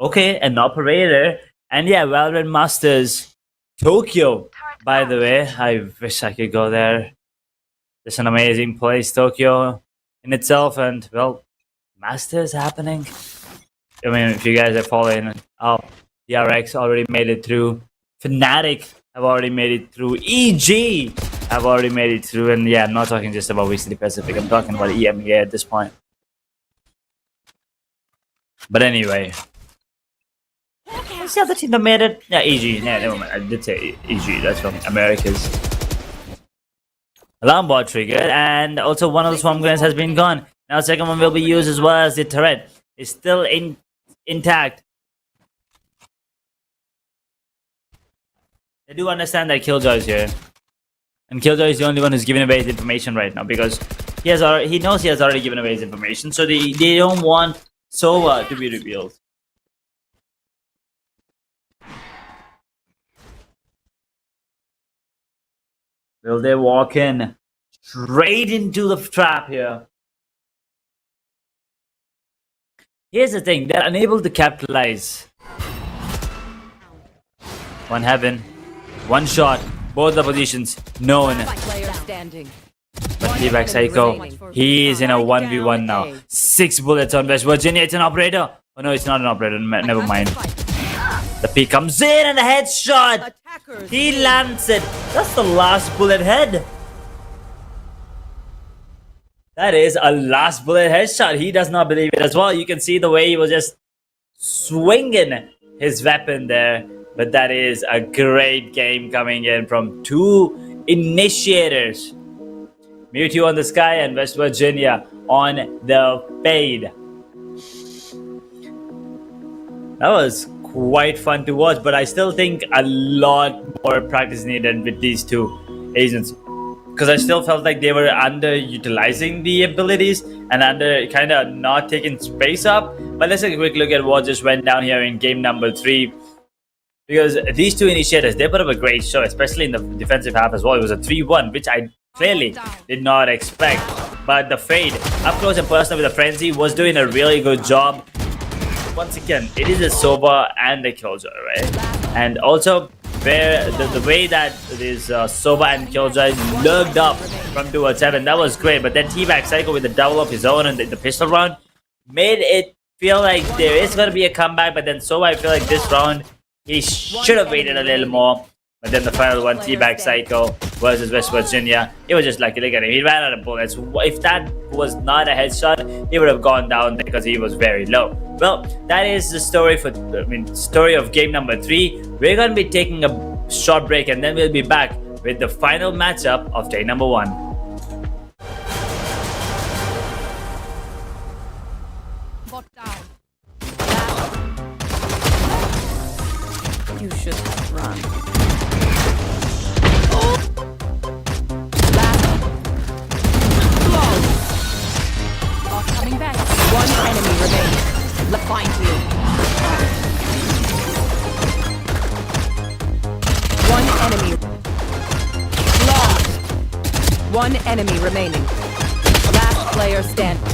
Okay, an operator. And yeah, Valorant Masters Tokyo. By the way, I wish I could go there. It's an amazing place, Tokyo in itself, and well, Masters happening. I mean, if you guys are following, DRX already made it through. Fnatic have already made it through. EG have already made it through. And yeah, I'm not talking just about VCD Pacific. I'm talking about EMEA at this point. But anyway. What's the other team that made it? Yeah, EG. Yeah, never mind. I did say EG. That's from Americas. Alarm bot triggered. And also one of the swarm grenades has been gone. Now second one will be used as well as the turret is still intact. I do understand that Killjoy is here. And Killjoy is the only one who's giving away his information right now because he knows he has already given away his information. So they don't want Sova to be revealed. Will they walk in straight into the trap here? Here's the thing, they're unable to capitalize. One heaven, one shot, both the positions known. But T-Back Psycho, he is in a 1v1 now. 6 bullets on West Virginia, it's an operator. Oh no, it's not an operator, never mind. The P comes in and the headshot! He lands it. That's the last bullet head. That is a last bullet headshot. He does not believe it as well. You can see the way he was just swinging his weapon there. But that is a great game coming in from two initiators. Mewtwo on the sky and West Virginia on the fade. That was quite fun to watch, but I still think a lot more practice needed with these two agents. Because I still felt like they were underutilizing the abilities and kind of not taking space up. But let's take a quick look at what just went down here in game number 3. Because these two initiators, they put up a great show, especially in the defensive half as well. It was a 3-1, which I clearly did not expect. But the Fade, up close and personal with the Frenzy, was doing a really good job. Once again, it is a Soba and a Killjoy, right? And also, where the way that this Soba and Killjoy looked up from towards heaven, that was great. But then T-Back Psycho with the double of his own and the pistol round made it feel like there is going to be a comeback. But then Soba, I feel like this round, he should have waited a little more. But then the final one, T-Back Psycho versus West Virginia, it was just lucky. Look at him, he ran out of bullets. If that was not a headshot, he would have gone down because he was very low. Well, that is the story story of game number 3. We're going to be taking a short break and then we'll be back with the final matchup of day number 1. You should run. Coming back. One enemy remaining. Let's find you. One enemy. Lost. One enemy remaining. Last player standing.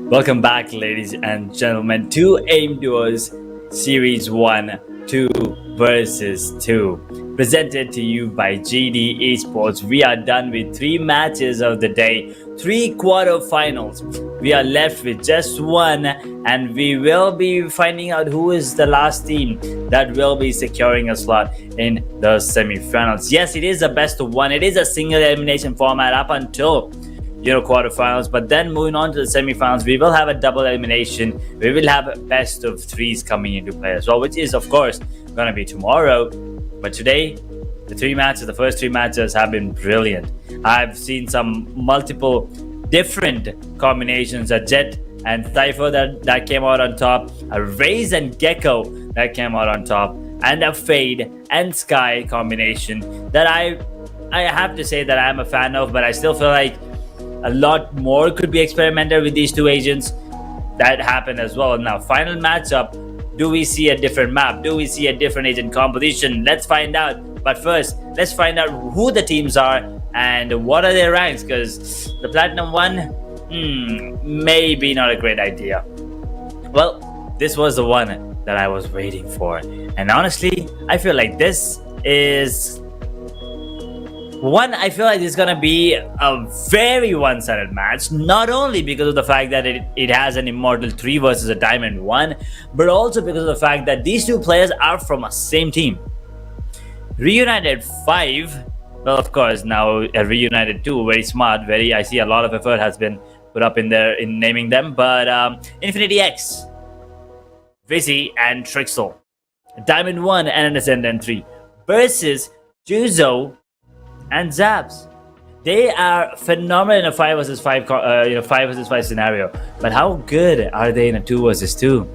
Welcome back, ladies and gentlemen, to Aimduos Series 1 2 versus 2, presented to you by GD Esports. We are done with 3 matches of the day, 3 quarterfinals. We are left with just one, and we will be finding out who is the last team that will be securing a slot in the semi-finals. Yes, it is a best of 1. It is a single elimination format up until quarterfinals, but then moving on to the semi-finals, we will have a double elimination. We will have best of 3s coming into play as well, which is of course going to be tomorrow. But today, the first 3 matches have been brilliant. I've seen some multiple different combinations, a Jet and Cypher that came out on top, a Raze and Gecko that came out on top, and a Fade and Sky combination that I have to say that I'm a fan of, but I still feel like a lot more could be experimented with these 2 agents. That happened as well. Now, final matchup, do we see a different map? Do we see a different agent composition? Let's find out. But first, let's find out who the teams are and what are their ranks, because the Platinum one, maybe not a great idea. Well, this was the one that I was waiting for. And honestly, I feel like this is one. I feel like it's gonna be a very one-sided match, not only because of the fact that it has an Immortal 3 versus a Diamond 1, but also because of the fact that these 2 players are from a same team. Reunited 5, well, of course, now a Reunited 2, very smart, I see a lot of effort has been put up in there in naming them, but Infinity X, Vizzy and Trixel, Diamond 1 and an Ascendant 3 versus Juzo and Zaps. They are phenomenal in a 5 versus 5 5 versus 5 scenario, but how good are they in a 2 versus 2?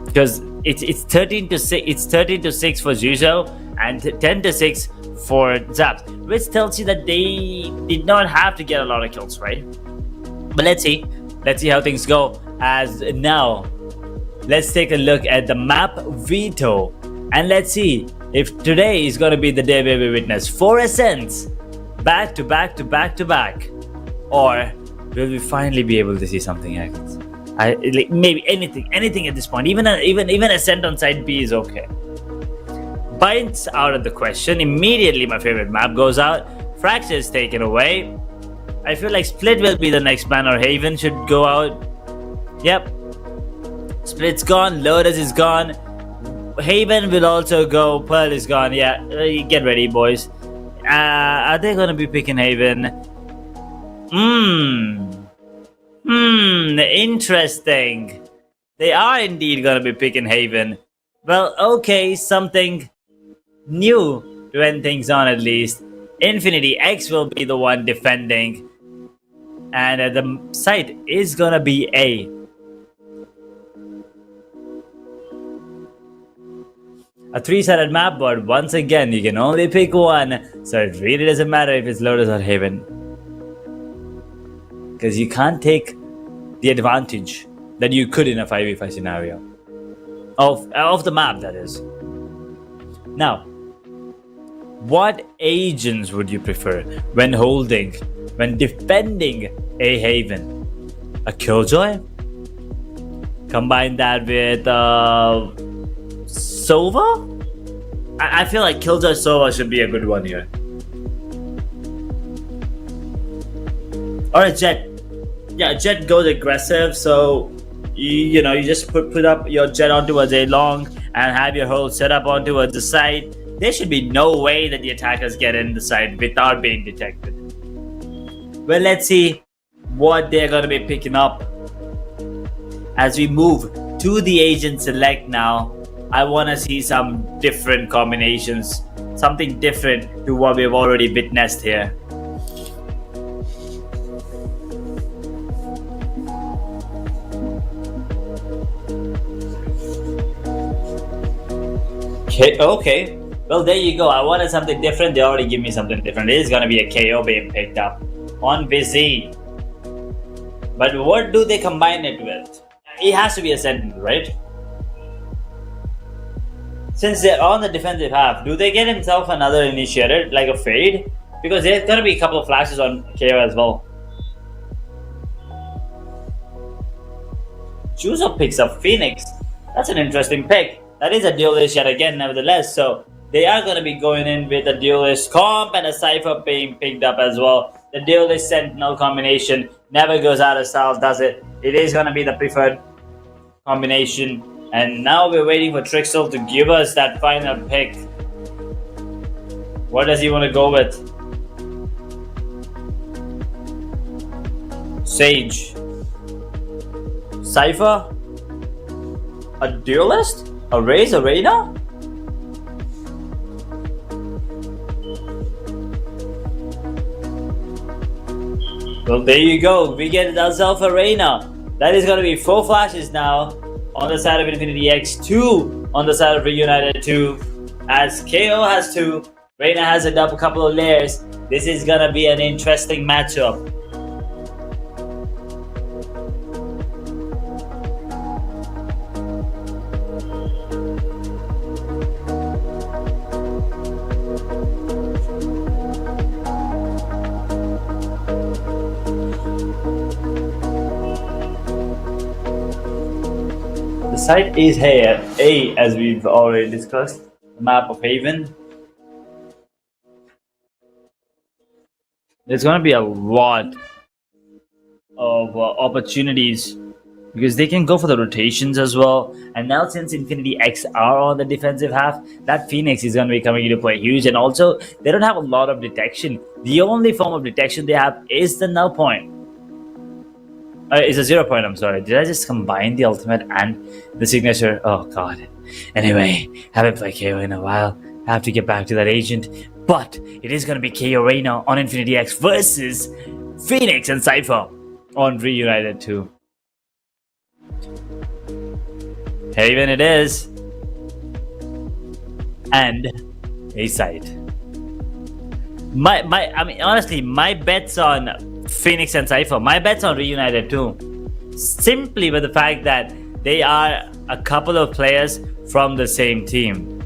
Because it's 13 to 6. It's 13 to 6 for Juzo and 10 to 6 for Zaps, which tells you that they did not have to get a lot of kills, right? But let's see how things go. As now, let's take a look at the map Veto, and let's see if today is going to be the day where we witness 4 ascents back to back to back to back, or will we finally be able to see something else? Maybe anything at this point. Even ascent on side B is okay. Binds out of the question. Immediately my favorite map goes out. Fracture is taken away. I feel like Split will be the next plan, or Haven should go out. Yep, Split's gone. Lotus is gone. Haven will also go. Pearl is gone. Yeah, get ready, boys. Are they gonna be picking Haven? Interesting. They are indeed gonna be picking Haven. Well, okay, something new to end things on at least. Infinity X will be the one defending, and the site is gonna be A. A 3-sided map, but once again, you can only pick one, so it really doesn't matter if it's Lotus or Haven, because you can't take the advantage that you could in a 5v5 scenario of the map, that is. Now, what agents would you prefer when defending a Haven? A Killjoy? Combine that with Sova? I feel like Killjoy Sova should be a good one here. Or a Jet. Yeah, Jet goes aggressive, so you just put up your Jet onto a day long and have your whole setup onto the side. There should be no way that the attackers get in the side without being detected. Well, let's see what they're going to be picking up as we move to the agent select now. I want to see some different combinations, something different to what we've already witnessed here. Okay. Well, there you go. I wanted something different. They already give me something different. It is going to be a KO being picked up on Vizzy. But what do they combine it with? It has to be a Sentinel, right? Since they're on the defensive half, do they get himself another initiator, like a Fade? Because there's going to be a couple of flashes on KO as well. Juzo picks up Phoenix. That's an interesting pick. That is a duelist yet again, nevertheless. So they are going to be going in with a duelist comp and a Cypher being picked up as well. The duelist Sentinel combination never goes out of style, does it? It is going to be the preferred combination. And now we're waiting for Trixel to give us that final pick. What does he want to go with? Sage. Cypher? A duelist? A Raze Arena? Well, there you go. We get ourselves Arena. That is going to be 4 flashes now on the side of Infinity X, 2 on the side of Reunited 2. As KO has 2, Reina has a couple of layers. This is going to be an interesting matchup. The site is here, A, as we've already discussed, the map of Haven. There's going to be a lot of opportunities because they can go for the rotations as well. And now since Infinity X are on the defensive half, that Phoenix is going to be coming into play huge. And also, they don't have a lot of detection. The only form of detection they have is the null point. It's a 0 point, I'm sorry. Did I just combine the ultimate and the signature? Oh god. Anyway, haven't played KO in a while. I have to get back to that agent. But it is going to be KO Reina on Infinity X versus Phoenix and Cypher on Reunited 2. Haven it is. And a site. I mean, honestly, my bets on Phoenix and Cypher, my bets on Reunited 2, simply with the fact that they are a couple of players from the same team.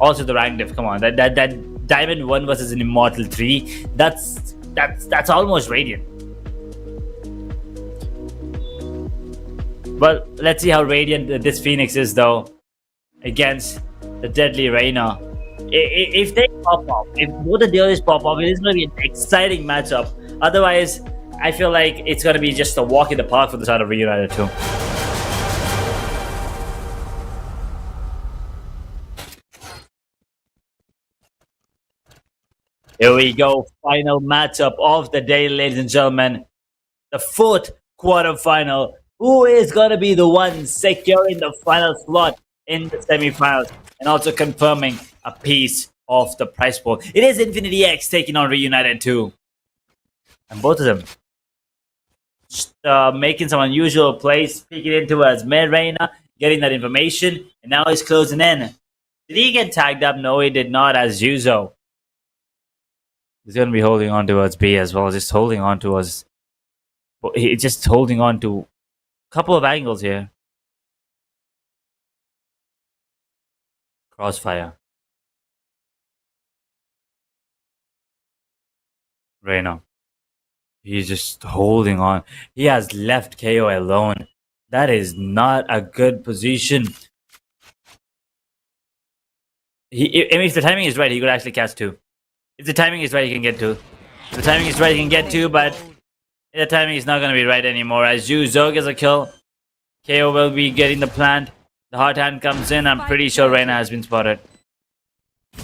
Also the rank diff, come on, that Diamond 1 versus an Immortal 3, that's almost Radiant. Well, let's see how Radiant this Phoenix is though against the Deadly Reina. If they pop up, if both the duelists pop up, it is going to be an exciting matchup. Otherwise, I feel like it's going to be just a walk in the park for the side of Reunited 2. Here we go. Final matchup of the day, ladies and gentlemen. The 4th quarterfinal. Who is going to be the one securing the final slot in the semifinals and also confirming a piece of the prize pool? It is Infinity X taking on Reunited 2. And both of them making some unusual plays, peeking into as Reina, getting that information, and now he's closing in. Did he get tagged up? No, he did not, as Juzo. He's going to be holding on towards B as well, just holding on towards... He's just holding on to a couple of angles here. Crossfire. Reina. He's just holding on. He has left KO alone. That is not a good position. If the timing is right, he could actually catch 2. If the timing is right, he can get 2. If the timing is right, he can get 2, but the timing is not going to be right anymore. As Juzo gets a kill, KO will be getting the plant. The hard hand comes in. I'm pretty sure Reina has been spotted.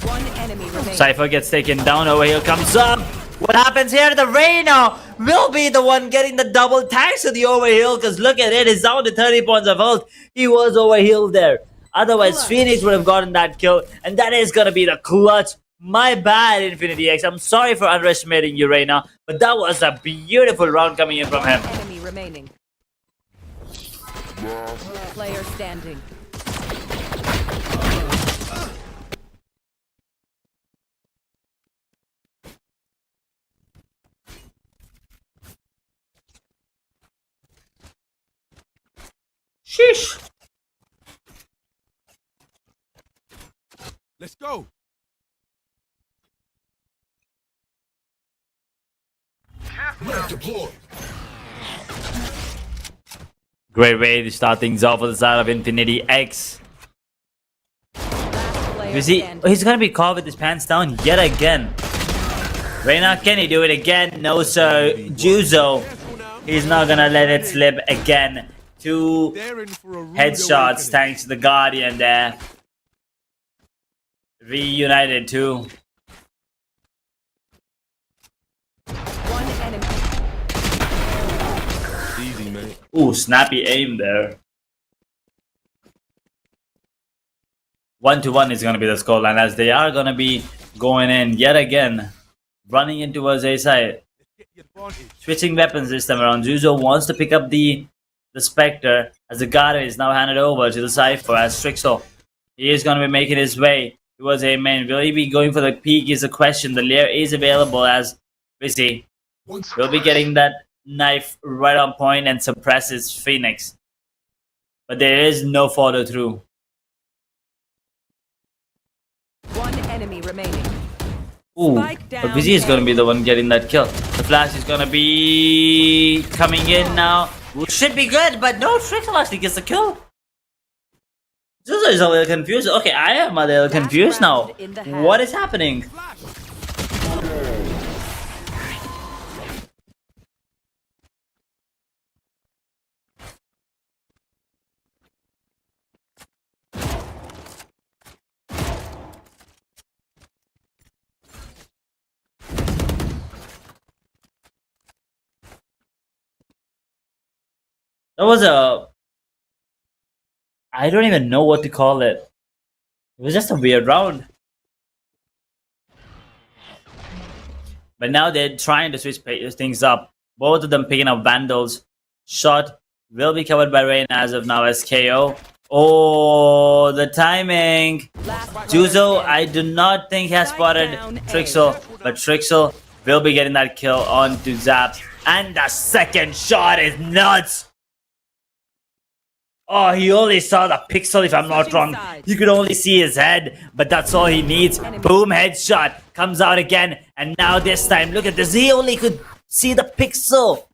One enemy remains. Cypher gets taken down. Over here comes up. What happens here? The Reina will be the one getting the double tags to the overheal, because look at it, he's down to 30 points of health. He was overhealed there. Otherwise, Phoenix would have gotten that kill, and that is going to be the clutch. My bad, Infinity X. I'm sorry for underestimating you, Reina, but that was a beautiful round coming in from him. One enemy remaining. Player standing. Sheesh. Let's go. Red deployed. Great way to start things off on the side of Infinity X. You see, he's gonna be caught with his pants down yet again. Reyna, can he do it again? No, sir. Juzo, he's not gonna let it slip again. 2 headshots thanks to the Guardian there. Reunited too. One enemy. Easy, man. Ooh, snappy aim there. 1-1 is going to be the scoreline as they are going to be going in yet again. Running in towards A side. Get the advantage. Switching weapons this time around. Juzo wants to pick up the Spectre as the guard is now handed over to the Cypher as Strixel. He is going to be making his way towards A main. Will he be going for the peak is the question. The lair is available as Busy will be getting that knife right on point and suppresses Phoenix. But there is no follow through. One enemy remaining. Ooh, Spike but down Busy is A. going to be the one getting that kill. The flash is going to be coming in now. Should be good, but no, Strixel actually gets the kill. Zuzo is a little confused. Okay, I am a little confused now. What is happening? That was a... I don't even know what to call it. It was just a weird round. But now they're trying to switch things up. Both of them picking up Vandals. Shot will be covered by Rain as of now as KO. Oh, the timing. Juzo, I do not think has spotted Trixel. But Trixel will be getting that kill onto Zaps. And the second shot is nuts. Oh, he only saw the pixel if I'm not wrong. You could only see his head, but that's all he needs. Boom, headshot. Comes out again. And now this time, look at this. He only could see the pixel.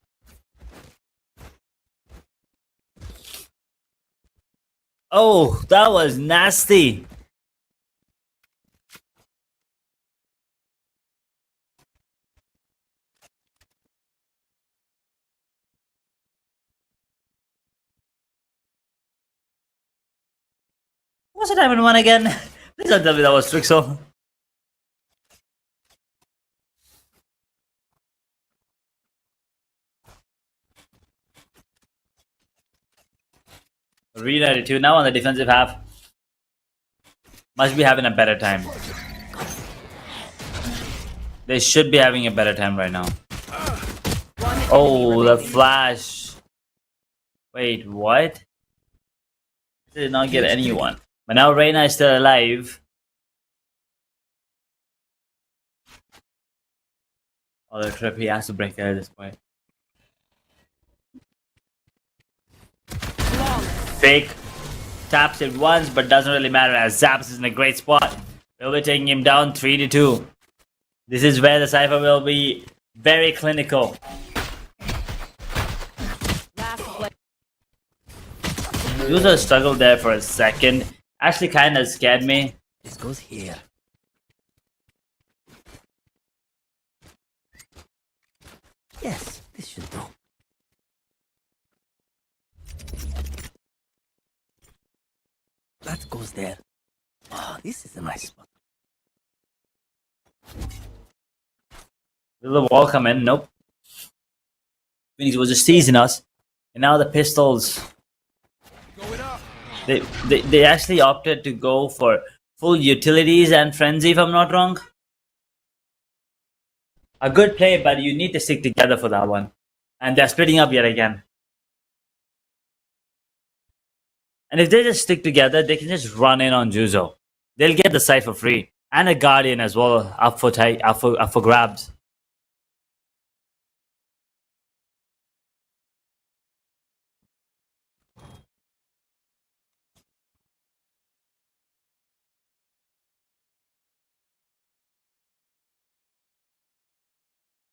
Oh, that was nasty. What's the Diamond 1 again? Please don't tell me that was Trixel. Reunited 2 now on the defensive half. Must be having a better time. They should be having a better time right now. Oh, the flash. Wait, what? Did not get anyone. But now Reyna is still alive. Oh, the trip, he has to break there at this point. Fake taps it once, but doesn't really matter as Zaps is in a great spot. We'll be taking him down 3-2. This is where the Cypher will be very clinical. User struggled there for a second. Actually kind of scared me. This goes here. Yes, this should do. That goes there. Oh, this is a nice spot. Will the wall come in? Nope. Phoenix was just teasing us. And now the pistols. Going up. They actually opted to go for full utilities and frenzy if I'm not wrong. A good play, but you need to stick together for that one. And they're splitting up yet again. And if they just stick together, they can just run in on Juzo. They'll get the site for free. And a Guardian as well, up for grabs.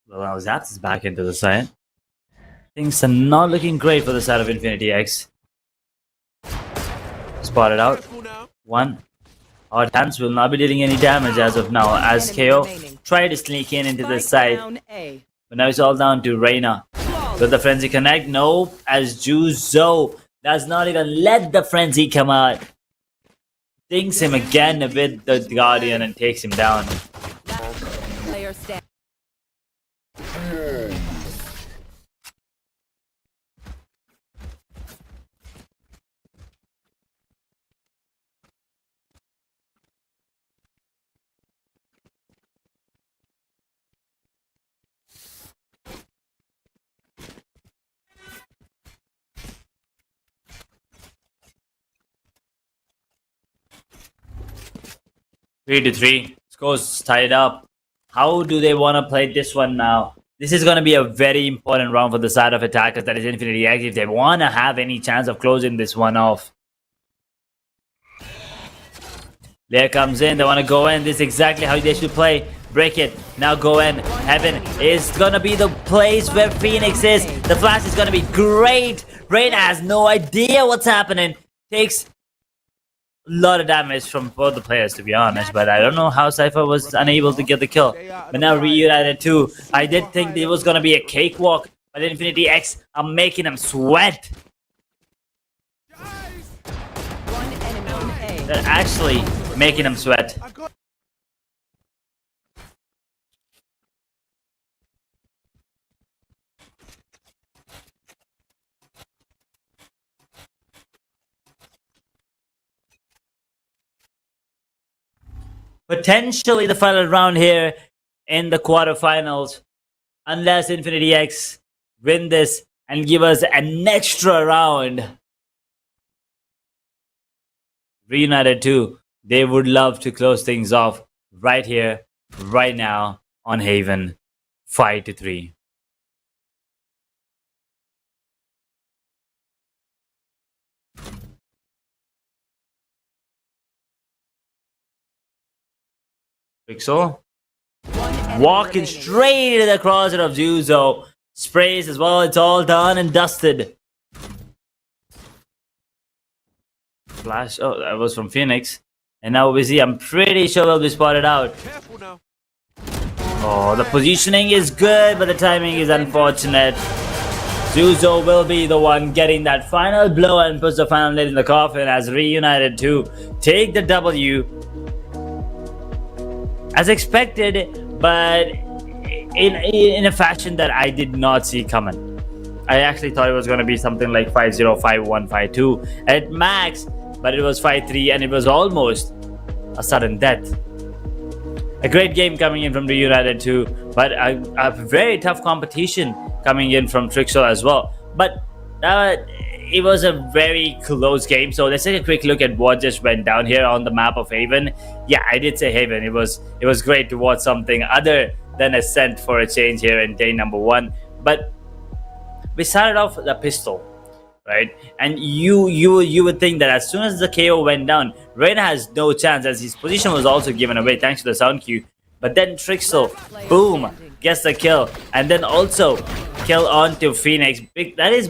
Well, now Zaps is back into the site. I Things are not looking great for the side of Infinity X. Spotted out. Careful now. One. Our hands will not be dealing any damage as of now, as KO tried to sneak in into the Spike side. down A. But now it's all down to Reina. Will the Frenzy connect? Nope. As Juzo does not even let the Frenzy come out. Dings him again with the Guardian and takes him down. Last player stand. Three to three. Scores tied up. How do they want to play this one now? This is going to be a very important round for the side of attackers, that is Infinity X, if they want to have any chance of closing this one off. There comes in. They want to go in. This is exactly how they should play. Break it. Now go in. Heaven is going to be the place where Phoenix is. The flash is going to be great. Reina has no idea what's happening. Takes a lot of damage from both the players, to be honest. But I don't know how Cypher was unable to get the kill. But now Reunited too. I did think it was going to be a cakewalk. But Infinity X are making them sweat. One enemy on A. They're actually making them sweat. I got. Potentially the final round here in the quarterfinals, unless Infinity X win this and give us an extra round. Reunited 2, they would love to close things off right here, right now on Haven, 5 to 3. Pixel One enemy walking remaining. straight into the closet of Juzo. Sprays as well. It's all done and dusted. Flash. Oh, that was from Phoenix. And now we see, I'm pretty sure we'll be spotted out. Careful now. Oh, the positioning is good, but the timing is unfortunate. Juzo will be the one getting that final blow and puts the final lid in the coffin as Reunited 2 take the W. As expected, but in a fashion that I did not see coming. I actually thought it was going to be something like 5-0, 5-1, 5-2 at max, but it was 5-3 and it was almost a sudden death. A great game coming in from the United 2, but a very tough competition coming in from Trixel as well. But it was a very close game. So let's take a quick look at what just went down here on the map of Haven. Yeah, I did say Haven. It was great to watch something other than Ascent for a change here in day number 1. But we started off with the pistol, right? And you would think that as soon as the KO went down, Reina has no chance, as his position was also given away thanks to the sound cue. But then Trixel, boom, gets the kill, and then also kill onto Phoenix. That is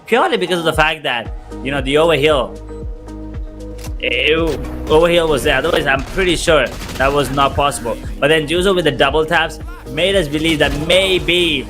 purely because of the fact that, you know, the overheal was there. Otherwise, I'm pretty sure that was not possible. But then Juzo with the double taps made us believe that maybe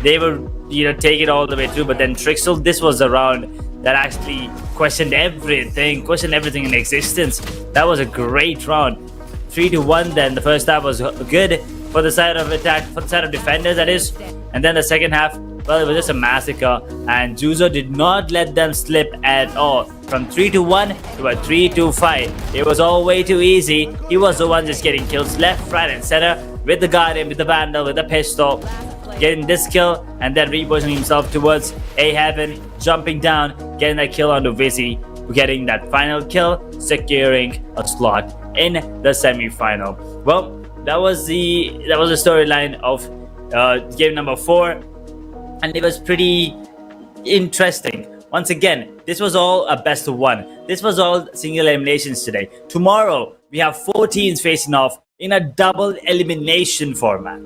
they would, you know, take it all the way through. But then Trixel, this was the round that actually questioned everything in existence. That was a great round. 3-1 then. The first half was good for the side of attack, for the side of defenders, that is. And then the second half, well, it was just a massacre. And Juzo did not let them slip at all. From 3-1 to a 3-5. It was all way too easy. He was the one just getting kills left, right, and center with the Guardian, with the Vandal, with the pistol. Getting this kill and then repositioning himself towards A Heaven, jumping down, getting that kill onto Vizzy, getting that final kill, securing a slot in the semi-final. Well, that was the storyline of game number 4, and it was pretty interesting. Once again, this was all a best of 1. This was all single eliminations today. Tomorrow we have 4 teams facing off in a double elimination format.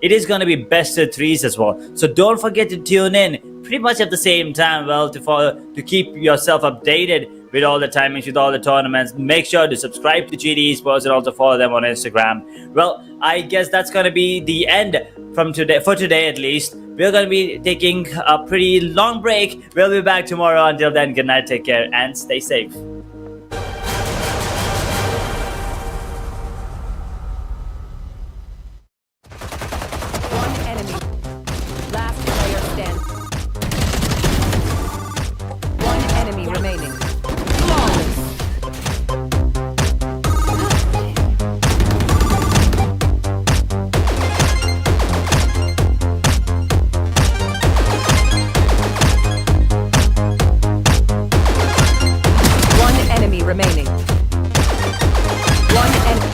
it is going to be best of threes as well. So don't forget to tune in pretty much at the same time, well, to keep yourself updated with all the timings, with all the tournaments. Make sure to subscribe to GD Esports and also follow them on Instagram. Well, I guess that's going to be the end from today, for today at least. We're going to be taking a pretty long break. We'll be back tomorrow. Until then, good night, take care, and stay safe. One enemy. Last player standing. One enemy remaining. Flawless. One enemy remaining. One enemy.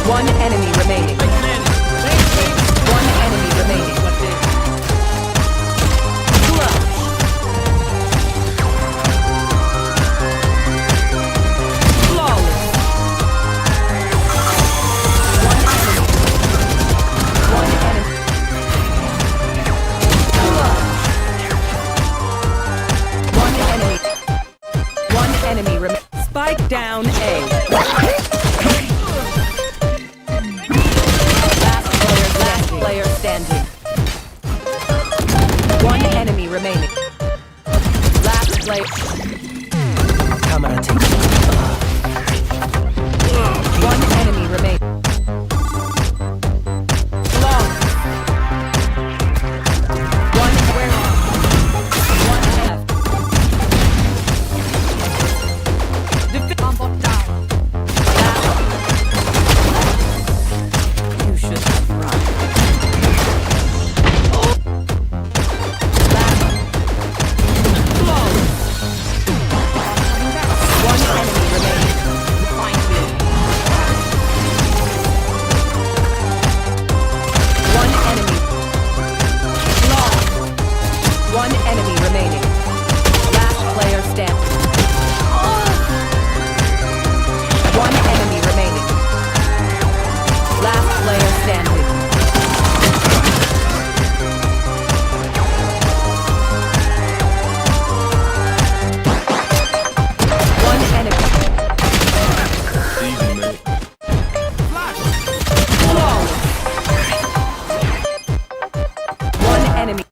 One enemy remaining. One enemy remaining. Clutch. Flawless. One enemy. One enemy. Clutch. One enemy. One enemy remaining. Spike down A. Last player standing. One enemy remaining. Last player. Camera take. One enemy remaining. Long. One where? One left. Combo down. You should have run. One enemy remaining. Find me. One enemy. Long. One enemy remaining. Last player standing. One enemy remaining. Last player standing. One enemy. Easy, mate. Flawless. One enemy.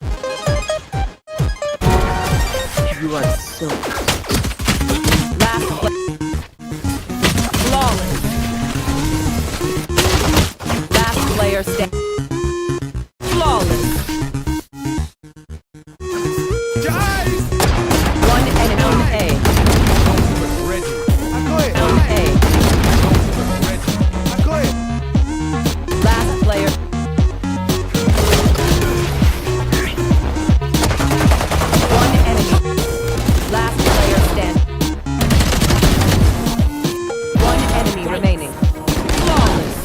You are so. Last play. Flawless. Last player standing. Flawless. Guys! One enemy on A. Ready. I got it. On A. Ready. I got it. Last player. One enemy. Last player standing. One enemy remaining. Flawless.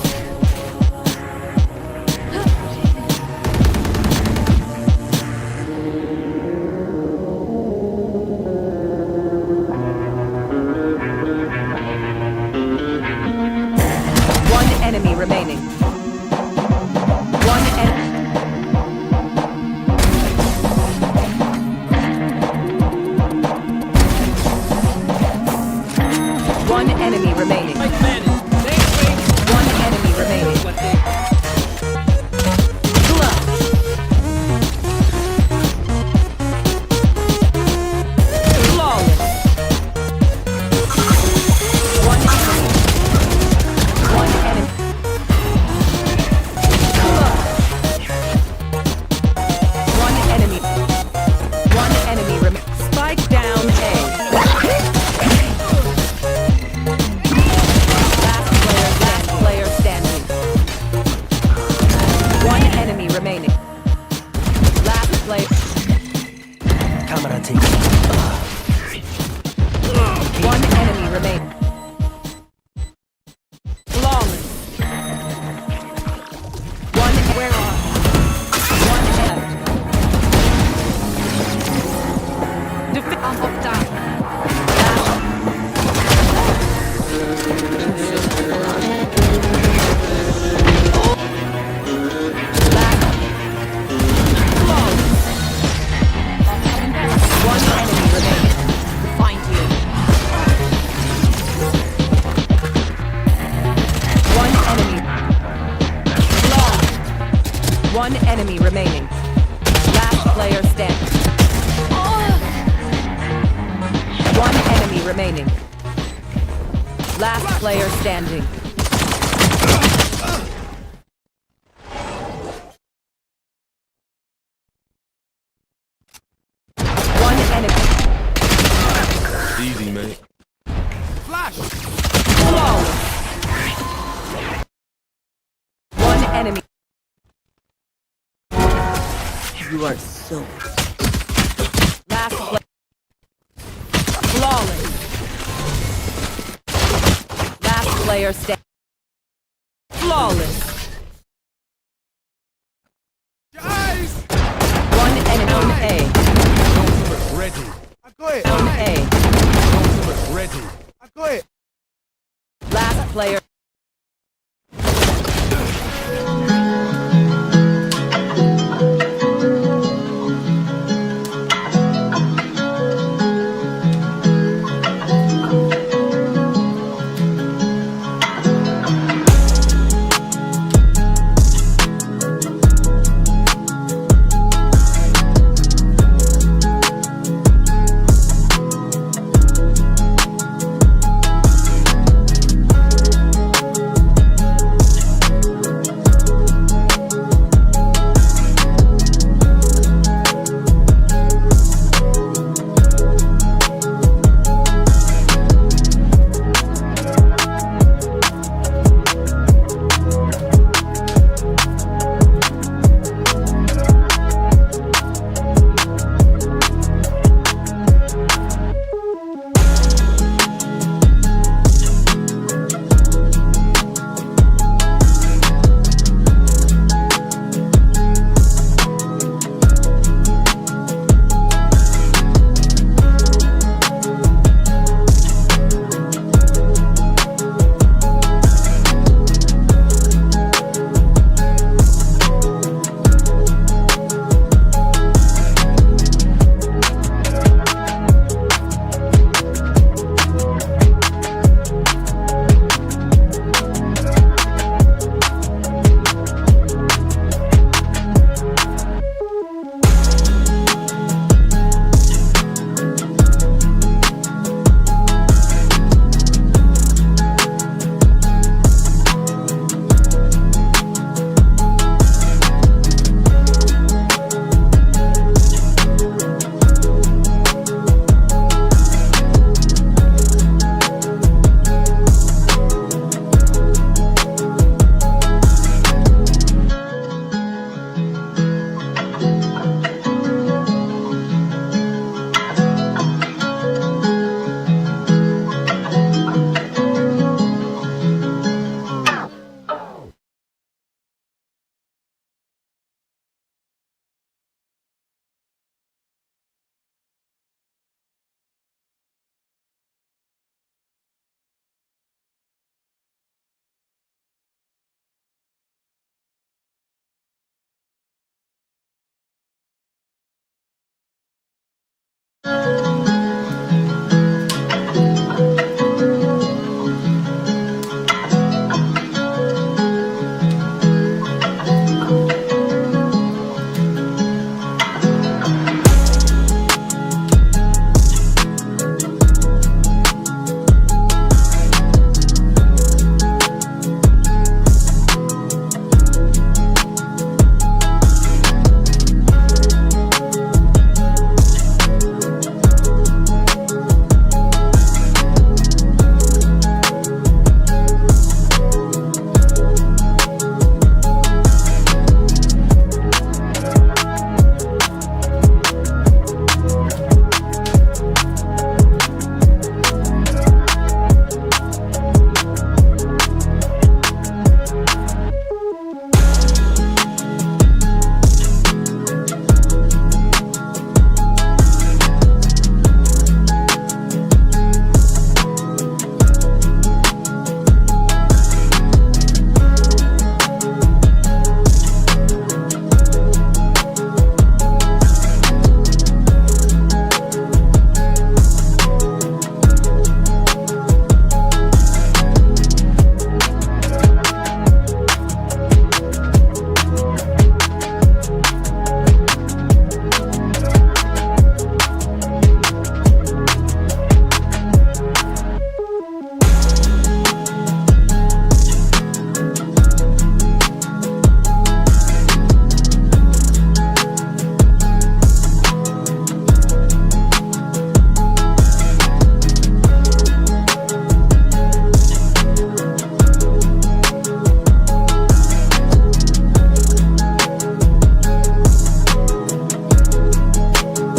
One enemy remaining. One enemy. One enemy remaining. One enemy remaining. Clutch. Flawless. One enemy. One enemy. Clutch. One enemy. One enemy remaining. Spike down A. Last player standing. One enemy remaining. Last player. Camera take. One enemy remaining. Flawless. One where are? One left. Defend. Last player standing. One enemy. Easy, man. Flash! Flawless. One enemy. You are so. Last play. Flawless. Last player stand. Flawless. Guys! One enemy. Down A. Ready. I got it. Down A. Ready. I got it. Last player.